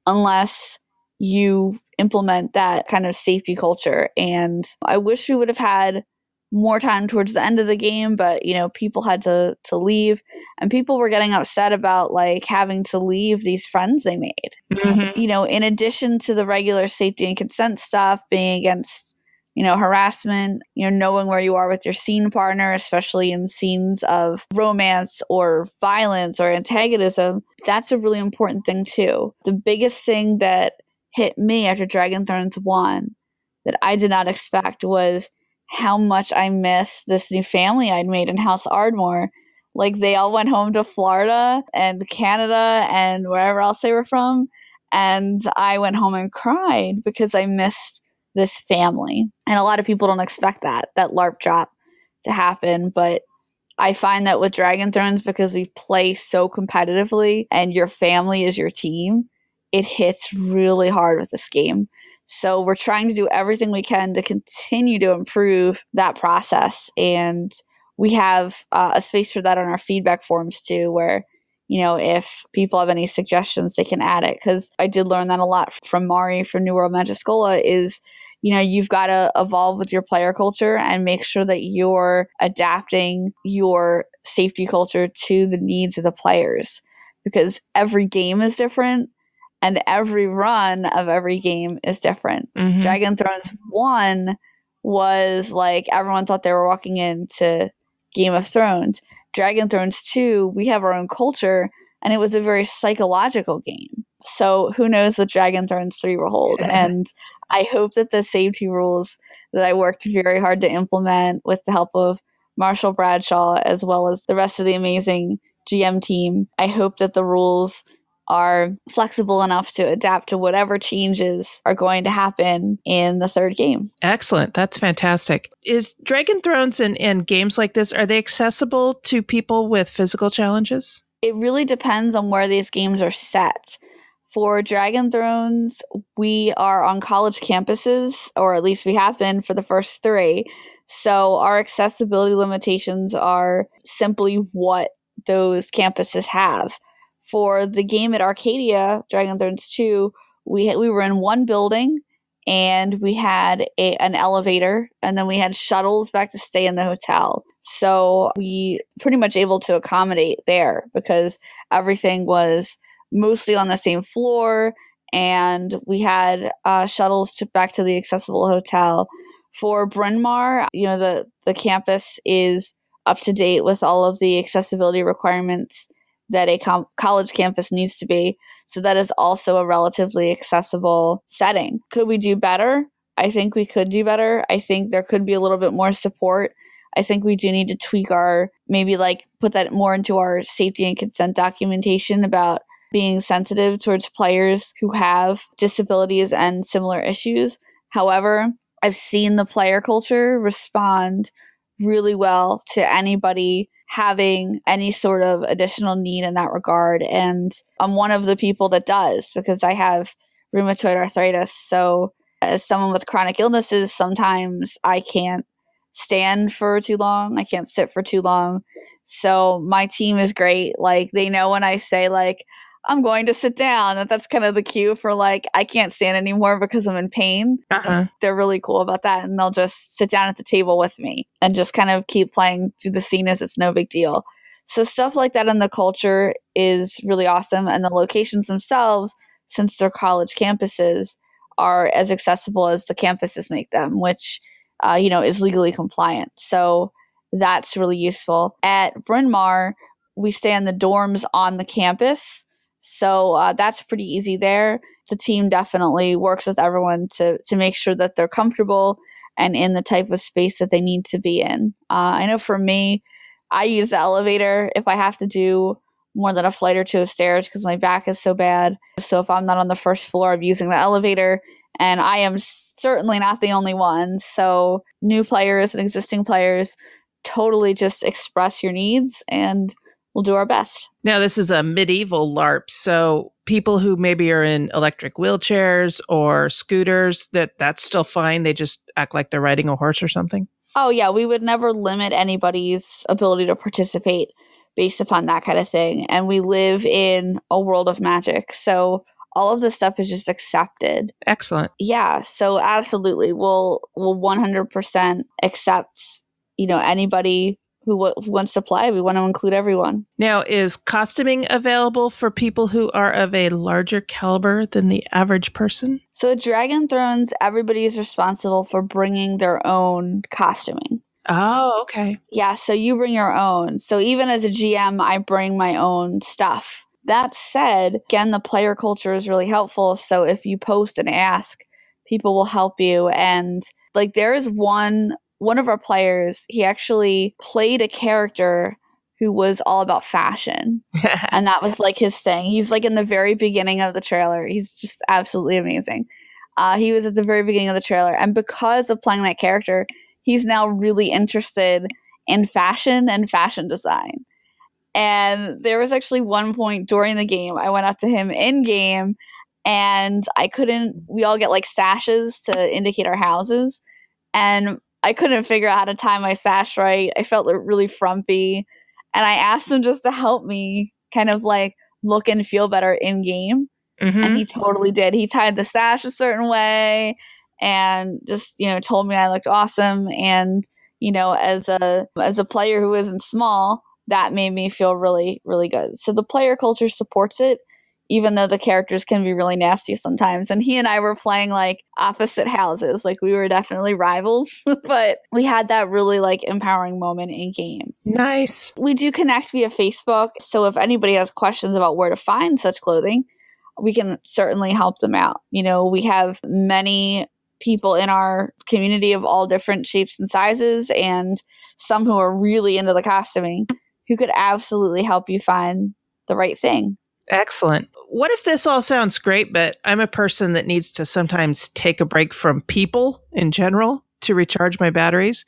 unless you implement that kind of safety culture. And I wish we would have had more time towards the end of the game, but you know, people had to leave, and people were getting upset about like having to leave these friends they made. Mm-hmm. You know, in addition to the regular safety and consent stuff, being against, you know, harassment, you know, knowing where you are with your scene partner, especially in scenes of romance or violence or antagonism, that's a really important thing too. The biggest thing that hit me after Dragon Thrones 1 that I did not expect was how much I miss this new family I'd made in House Ardmore. Like they all went home to Florida and Canada and wherever else they were from. And I went home and cried because I missed this family. And a lot of people don't expect that LARP drop to happen. But I find that with Dragon Thrones, because we play so competitively and your family is your team, it hits really hard with this game. So we're trying to do everything we can to continue to improve that process. And we have a space for that on our feedback forums too, where, you know, if people have any suggestions, they can add it. Because I did learn that a lot from Mari from New World Magiscola is, you know, you've got to evolve with your player culture and make sure that you're adapting your safety culture to the needs of the players. Because every game is different. And every run of every game is different. Mm-hmm. Dragon Thrones 1 was like everyone thought they were walking into Game of Thrones. Dragon Thrones 2, we have our own culture, and it was a very psychological game. So who knows what Dragon Thrones 3 will hold. And I hope that the safety rules that I worked very hard to implement with the help of Marshall Bradshaw, as well as the rest of the amazing GM team, I hope that the rules are flexible enough to adapt to whatever changes are going to happen in the third game. Excellent. That's fantastic. Is Dragon Thrones and games like this, are they accessible to people with physical challenges? It really depends on where these games are set. For Dragon Thrones, we are on college campuses, or at least we have been for the first 3. So our accessibility limitations are simply what those campuses have. For the game at Arcadia, Dragon Thrones 2, we were in one building, and we had an elevator, and then we had shuttles back to stay in the hotel. So we pretty much able to accommodate there because everything was mostly on the same floor, and we had shuttles back to the accessible hotel. For Bryn Mawr, you know, the campus is up to date with all of the accessibility requirements that a college campus needs to be. So that is also a relatively accessible setting. Could we do better? I think we could do better. I think there could be a little bit more support. I think we do need to tweak maybe like put that more into our safety and consent documentation about being sensitive towards players who have disabilities and similar issues. However, I've seen the player culture respond really well to anybody having any sort of additional need in that regard. And I'm one of the people that does because I have rheumatoid arthritis. So As someone with chronic illnesses, sometimes I can't stand for too long. I can't sit for too long. So my team is great. Like, they know when I say, like, I'm going to sit down, that's kind of the cue for, like, I can't stand anymore because I'm in pain. They're really cool about that. And they'll just sit down at the table with me and just kind of keep playing through the scene as it's no big deal. So stuff like that in the culture is really awesome. And the locations themselves, since they're college campuses, are as accessible as the campuses make them, which, is legally compliant. So that's really useful. At Bryn Mawr, we stay in the dorms on the campus. So that's pretty easy there. The team definitely works with everyone to make sure that they're comfortable and in the type of space that they need to be in. I know for me, I use the elevator if I have to do more than a flight or two of stairs because my back is so bad. So if I'm not on the first floor, I'm using the elevator, and I am certainly not the only one. So new players and existing players, totally just express your needs and we'll do our best. Now, this is a medieval LARP, so people who maybe are in electric wheelchairs or scooters, that's still fine. They just act like they're riding a horse or something? Oh, yeah. We would never limit anybody's ability to participate based upon that kind of thing. And we live in a world of magic. So all of this stuff is just accepted. Excellent. Yeah. So absolutely. We'll 100% accept, anybody who wants to play. We want to include everyone. Now, is costuming available for people who are of a larger caliber than the average person? So at Dragon Thrones, everybody is responsible for bringing their own costuming. Oh, okay. Yeah, so you bring your own. So even as a GM, I bring my own stuff. That said, again, the player culture is really helpful. So if you post and ask, people will help you. And like, there is one of our players, he actually played a character who was all about fashion. And that was like his thing. He's like in the very beginning of the trailer. He's just absolutely amazing. He was at the very beginning of the trailer. And because of playing that character, he's now really interested in fashion and fashion design. And there was actually one point during the game, I went up to him in game and we all get like sashes to indicate our houses. And I couldn't figure out how to tie my sash right. I felt really frumpy. And I asked him just to help me kind of like look and feel better in game. Mm-hmm. And he totally did. He tied the sash a certain way and just, told me I looked awesome. And, as a player who isn't small, that made me feel really, really good. So the player culture supports it, even though the characters can be really nasty sometimes. And he and I were playing like opposite houses. Like we were definitely rivals, but we had that really like empowering moment in game. Nice. We do connect via Facebook. So if anybody has questions about where to find such clothing, we can certainly help them out. We have many people in our community of all different shapes and sizes, and some who are really into the costuming who could absolutely help you find the right thing. Excellent. What if this all sounds great, but I'm a person that needs to sometimes take a break from people in general to recharge my batteries?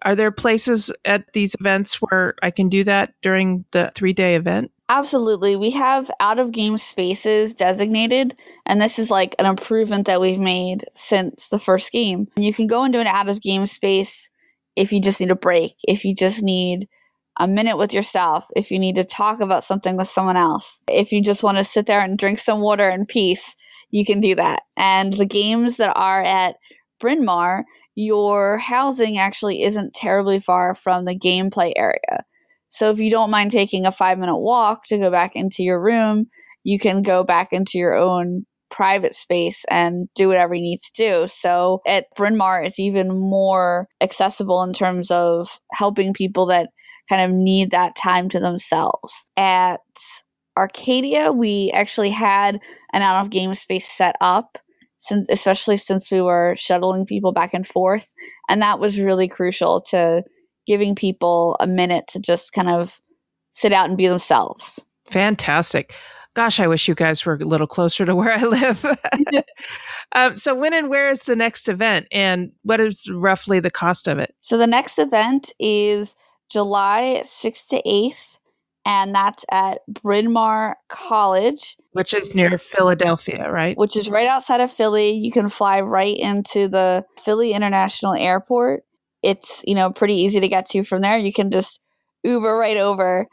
Are there places at these events where I can do that during the 3-day event? Absolutely. We have out-of-game spaces designated, and this is like an improvement that we've made since the first game. You can go into an out-of-game space if you just need a break, if you just need a minute with yourself, if you need to talk about something with someone else, if you just want to sit there and drink some water in peace, you can do that. And the games that are at Bryn Mawr, your housing actually isn't terribly far from the gameplay area. So if you don't mind taking a 5-minute walk to go back into your room, you can go back into your own private space and do whatever you need to do. So at Bryn Mawr, it's even more accessible in terms of helping people that kind of need that time to themselves. At Arcadia, we actually had an out-of-game space set up, especially since we were shuttling people back and forth. And that was really crucial to giving people a minute to just kind of sit out and be themselves. Fantastic. Gosh, I wish you guys were a little closer to where I live. So when and where is the next event, and what is roughly the cost of it? So the next event is July 6th to 8th and that's at Bryn Mawr College, which is near Philadelphia, right? which is right outside of Philly. You can fly right into the Philly International Airport. It's, pretty easy to get to from there. You can just Uber right over.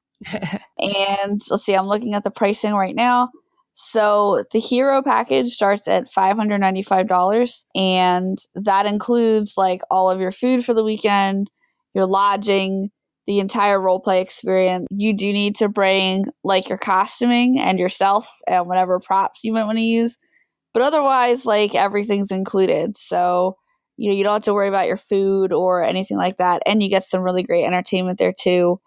And let's see, I'm looking at the pricing right now. So the hero package starts at $595, and that includes like all of your food for the weekend, your lodging, the entire roleplay experience. You do need to bring like your costuming and yourself and whatever props you might want to use. But otherwise, like everything's included. So, you don't have to worry about your food or anything like that. And you get some really great entertainment there too.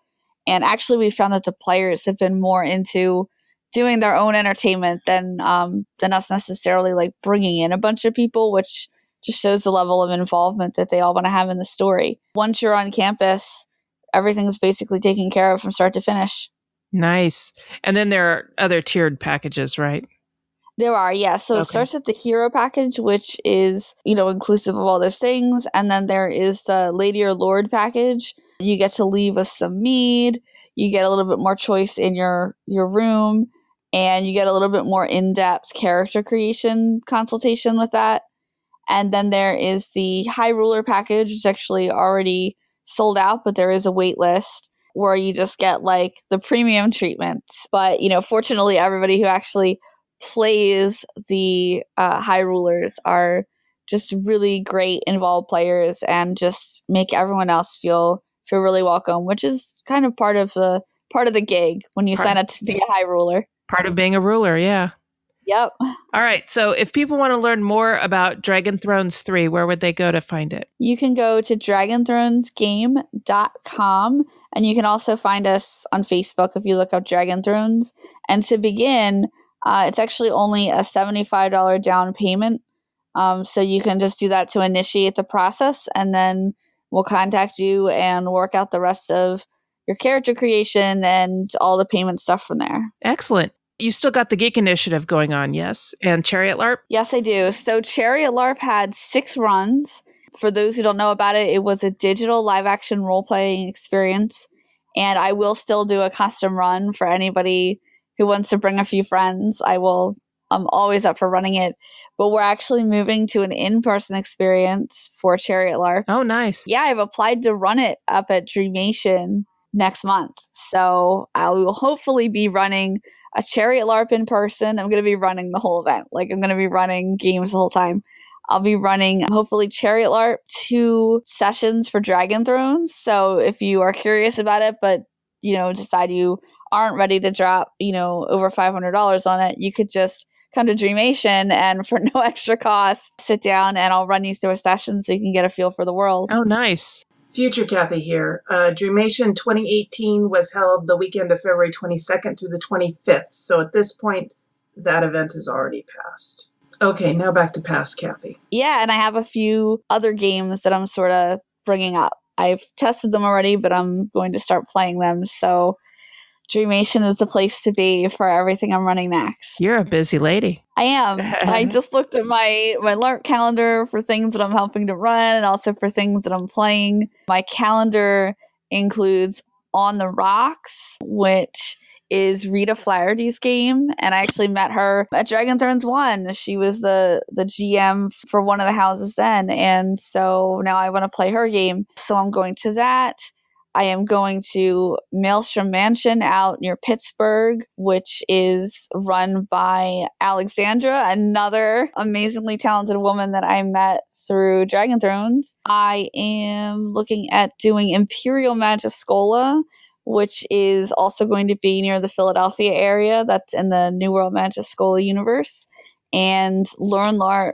And actually, we found that the players have been more into doing their own entertainment than us necessarily like bringing in a bunch of people, which just shows the level of involvement that they all want to have in the story. Once you're on campus, everything's basically taken care of from start to finish. Nice. And then there are other tiered packages, right? There are, yeah. So Okay. It starts at the hero package, which is, inclusive of all those things. And then there is the Lady or Lord package. You get to leave with some mead. You get a little bit more choice in your room. And you get a little bit more in-depth character creation consultation with that. And then there is the High Ruler package, which is actually already sold out, but there is a wait list where you just get like the premium treatment. But, fortunately, everybody who actually plays the High Rulers are just really great involved players and just make everyone else feel really welcome, which is kind of part of the gig when you sign up to be a High Ruler. Part of being a ruler, yeah. Yep. All right. So if people want to learn more about Dragon Thrones 3, where would they go to find it? You can go to dragonthronesgame.com, and you can also find us on Facebook if you look up Dragon Thrones. And to begin, it's actually only a $75 down payment. So you can just do that to initiate the process, and then we'll contact you and work out the rest of your character creation and all the payment stuff from there. Excellent. You still got the Geek Initiative going on, yes? And Chariot LARP? Yes, I do. So Chariot LARP had 6 runs. For those who don't know about it, it was a digital live-action role-playing experience. And I will still do a custom run for anybody who wants to bring a few friends. I'm always up for running it. But we're actually moving to an in-person experience for Chariot LARP. Oh, nice. Yeah, I've applied to run it up at Dreamation next month. So I will hopefully be running a Chariot LARP in person. I'm going to be running the whole event. Like, I'm going to be running games the whole time. I'll be running, hopefully, Chariot LARP 2 sessions for Dragon Thrones. So if you are curious about it, but, decide you aren't ready to drop, over $500 on it, you could just come to Dreamation and for no extra cost, sit down and I'll run you through a session so you can get a feel for the world. Oh, nice. Future Cathy here. Dreamation 2018 was held the weekend of February 22nd through the 25th. So at this point, that event has already passed. Okay, now back to past Cathy. Yeah, and I have a few other games that I'm sort of bringing up. I've tested them already, but I'm going to start playing them. So Dreamation is the place to be for everything I'm running next. You're a busy lady. I am. I just looked at my LARP calendar for things that I'm helping to run and also for things that I'm playing. My calendar includes On the Rocks, which is Rita Flaherty's game. And I actually met her at Dragon Thrones 1. She was the GM for one of the houses then. And so now I want to play her game. So I'm going to that. I am going to Maelstrom Mansion out near Pittsburgh, which is run by Alexandra, another amazingly talented woman that I met through Dragon Thrones. I am looking at doing Imperial Magiscola, which is also going to be near the Philadelphia area. That's in the New World Magiscola universe. And Lauren LARP,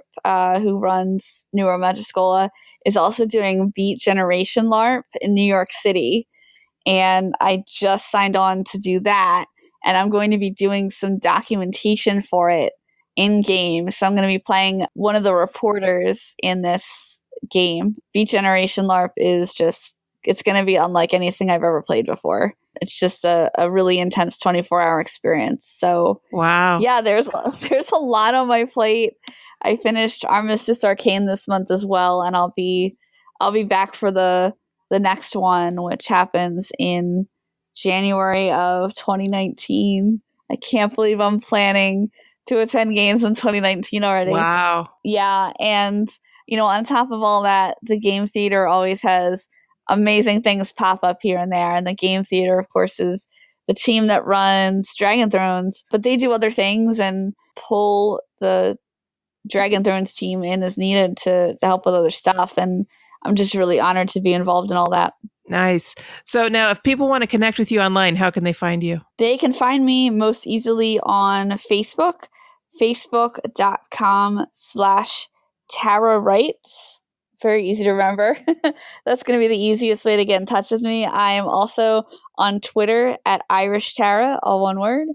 who runs New World Magiscola, is also doing Beat Generation LARP in New York City. And I just signed on to do that. And I'm going to be doing some documentation for it in game. So I'm going to be playing one of the reporters in this game. Beat Generation LARP is just, it's going to be unlike anything I've ever played before. It's just a really intense 24-hour experience. So, wow. Yeah, there's a lot on my plate. I finished Armistice Arcane this month as well, and I'll be back for the next one, which happens in January of 2019. I can't believe I'm planning to attend games in 2019 already. Wow. Yeah. And, on top of all that, the game theater always has amazing things pop up here and there. And the game theater, of course, is the team that runs Dragon Thrones, but they do other things and pull the Dragon Thrones team in as needed to help with other stuff. And I'm just really honored to be involved in all that. Nice. So now if people want to connect with you online, how can they find you? They can find me most easily on Facebook, facebook.com/Tara Writes. Very easy to remember. That's going to be the easiest way to get in touch with me. I am also on Twitter at Irish Tara, all one word.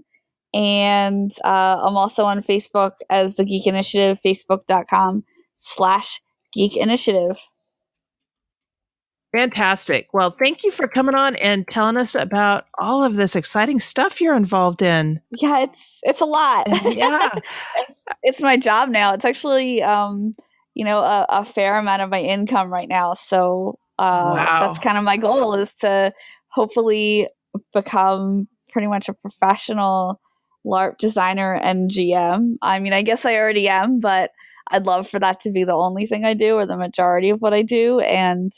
And I'm also on Facebook as the Geek Initiative, facebook.com/Geek Initiative. Fantastic. Well, thank you for coming on and telling us about all of this exciting stuff you're involved in. Yeah, it's a lot. Yeah. it's my job now. It's actually, a fair amount of my income right now. So Wow. That's kind of my goal, is to hopefully become pretty much a professional LARP designer and GM. I mean, I guess I already am, but I'd love for that to be the only thing I do, or the majority of what I do. And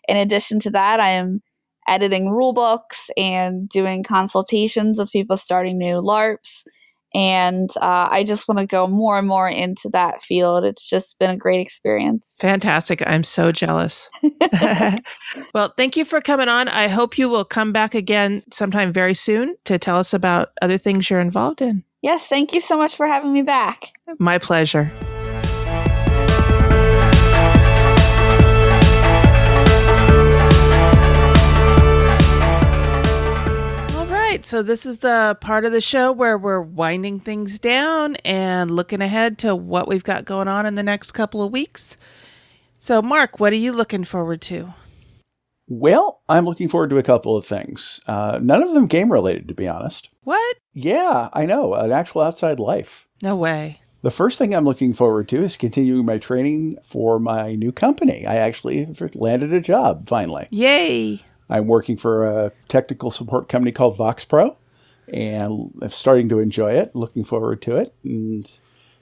in addition to that, I am editing rule books and doing consultations with people starting new LARPs. And I just want to go more and more into that field. It's just been a great experience. Fantastic. I'm so jealous. Well, thank you for coming on. I hope you will come back again sometime very soon to tell us about other things you're involved in. Yes, thank you so much for having me back. My pleasure. So this is the part of the show where we're winding things down and looking ahead to what we've got going on in the next couple of weeks. So Mark, what are you looking forward to? Well, I'm looking forward to a couple of things. None of them game related, to be honest. What? Yeah, I know. An actual outside life. No way. The first thing I'm looking forward to is continuing my training for my new company. I actually landed a job, finally. Yay. I'm working for a technical support company called VoxPro, and I'm starting to enjoy it, looking forward to it, and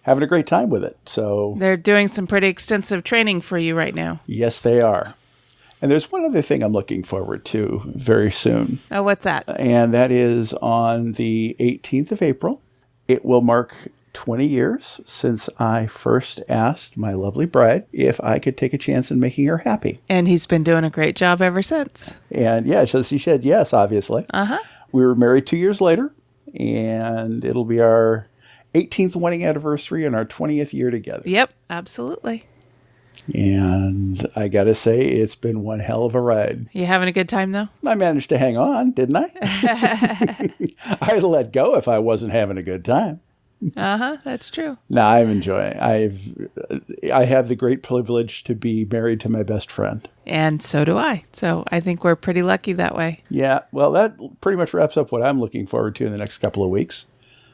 having a great time with it. So they're doing some pretty extensive training for you right now. Yes, they are. And there's one other thing I'm looking forward to very soon. Oh, what's that? And that is on the 18th of April. It will mark 20 years since I first asked my lovely bride if I could take a chance in making her happy. And he's been doing a great job ever since. And yeah, so she said yes, obviously. Uh-huh. We were married 2 years later, and it'll be our 18th wedding anniversary and our 20th year together. Yep, absolutely. And I got to say, it's been one hell of a ride. You having a good time, though? I managed to hang on, didn't I? I'd let go if I wasn't having a good time. Uh-huh, that's true. No, I'm enjoying. I have the great privilege to be married to my best friend. And so do I. So I think we're pretty lucky that way. Yeah, well, that pretty much wraps up what I'm looking forward to in the next couple of weeks.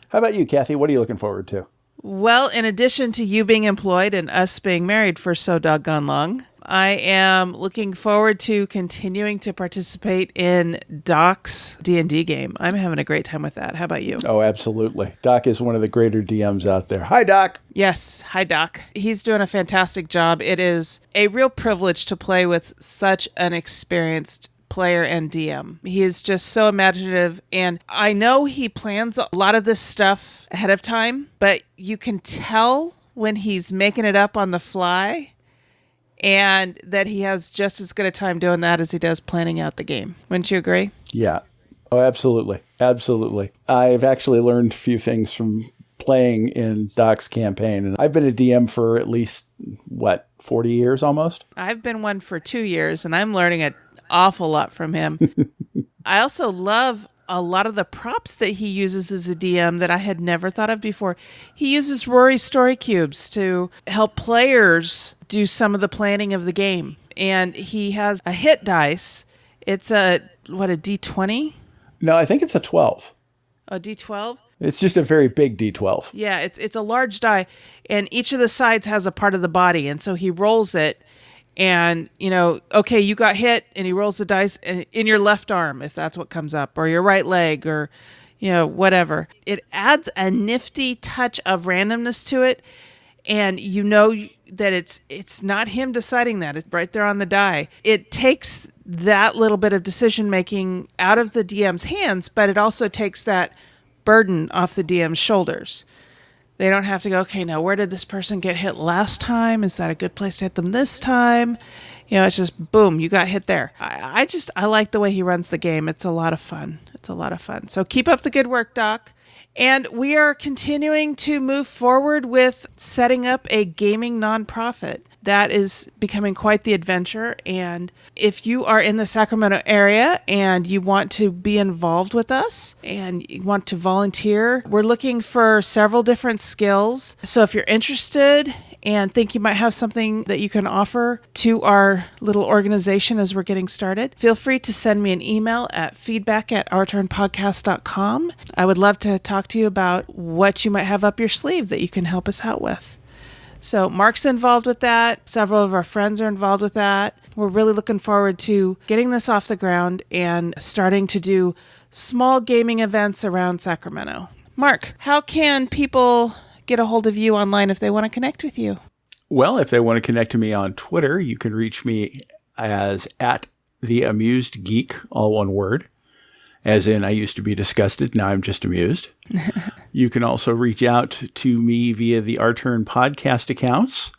How about you, Cathy? What are you looking forward to? Well, in addition to you being employed and us being married for so doggone long, I am looking forward to continuing to participate in Doc's D&D game. I'm having a great time with that. How about you? Oh, absolutely. Doc is one of the greater DMs out there. Hi, Doc. Yes. Hi, Doc. He's doing a fantastic job. It is a real privilege to play with such an experienced player and DM. He is just so imaginative, and I know he plans a lot of this stuff ahead of time, but you can tell when he's making it up on the fly, and that he has just as good a time doing that as he does planning out the game. Wouldn't you agree? Yeah. Oh, absolutely. Absolutely. I've actually learned a few things from playing in Doc's campaign, and I've been a DM for at least, 40 years almost? I've been one for 2 years, and I'm learning an awful lot from him. I also love a lot of the props that he uses as a DM that I had never thought of before. He uses Rory story cubes to help players do some of the planning of the game. And he has a hit dice. It's a D20? No, I think it's a 12. A D12? It's just a very big D12. Yeah, it's a large die, and each of the sides has a part of the body, and so he rolls it, And, okay, you got hit, and he rolls the dice in your left arm, if that's what comes up, or your right leg, or, whatever. It adds a nifty touch of randomness to it. And that it's not him deciding that. It's right there on the die. It takes that little bit of decision making out of the DM's hands, but it also takes that burden off the DM's shoulders. They don't have to go, okay, now where did this person get hit last time? Is that a good place to hit them this time? It's just boom, you got hit there. I like the way he runs the game. It's a lot of fun. So keep up the good work, Doc. And we are continuing to move forward with setting up a gaming nonprofit. That is becoming quite the adventure. And if you are in the Sacramento area and you want to be involved with us and you want to volunteer, we're looking for several different skills. So if you're interested and think you might have something that you can offer to our little organization as we're getting started, feel free to send me an email at feedback@ourturnpodcast.com. I would love to talk to you about what you might have up your sleeve that you can help us out with. So Mark's involved with that. Several of our friends are involved with that. We're really looking forward to getting this off the ground and starting to do small gaming events around Sacramento. Mark, how can people get a hold of you online if they want to connect with you? Well, if they want to connect to me on Twitter, you can reach me as @TheAmusedGeek, all one word. As in, I used to be disgusted. Now I'm just amused. You can also reach out to me via the Our Turn podcast accounts,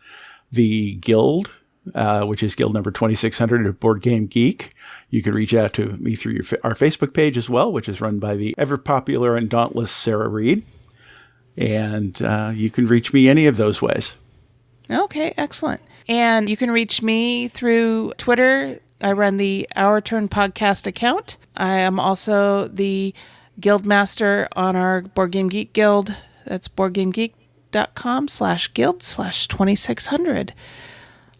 the Guild, which is Guild number 2600 at Board Game Geek. You can reach out to me through our Facebook page as well, which is run by the ever popular and dauntless Sarah Reed. And you can reach me any of those ways. Okay, excellent. And you can reach me through Twitter. I run the Our Turn podcast account. I am also the guild master on our Board Game Geek Guild. That's boardgamegeek.com/guild/2600.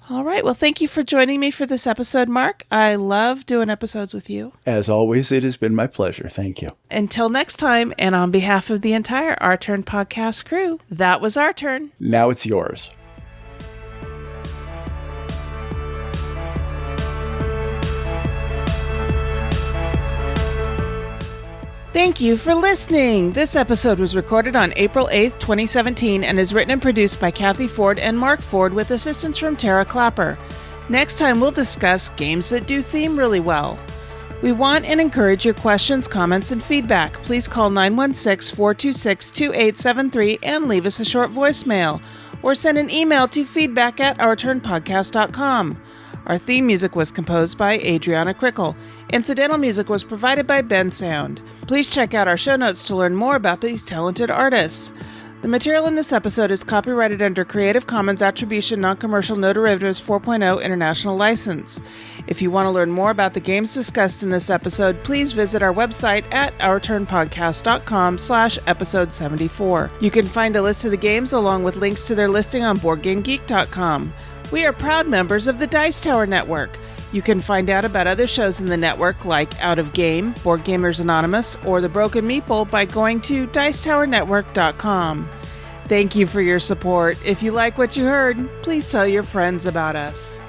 All right. Well, thank you for joining me for this episode, Mark. I love doing episodes with you. As always, it has been my pleasure. Thank you. Until next time, and on behalf of the entire Our Turn podcast crew, that was our turn. Now it's yours. Thank you for listening. This episode was recorded on April 8th, 2017, and is written and produced by Cathy Ford and Mark Ford with assistance from Tara Clapper. Next time, we'll discuss games that do theme really well. We want and encourage your questions, comments, and feedback. Please call 916-426-2873 and leave us a short voicemail, or send an email to feedback@ourturnpodcast.com. Our theme music was composed by Adriana Crickle. Incidental music was provided by Ben Sound. Please check out our show notes to learn more about these talented artists. The material in this episode is copyrighted under Creative Commons Attribution Non-Commercial No Derivatives 4.0 International License. If you want to learn more about the games discussed in this episode, please visit our website at ourturnpodcast.com/episode 74. You can find a list of the games along with links to their listing on BoardGameGeek.com. We are proud members of the Dice Tower Network. You can find out about other shows in the network like Out of Game, Board Gamers Anonymous, or The Broken Meeple by going to DicetowerNetwork.com. Thank you for your support. If you like what you heard, please tell your friends about us.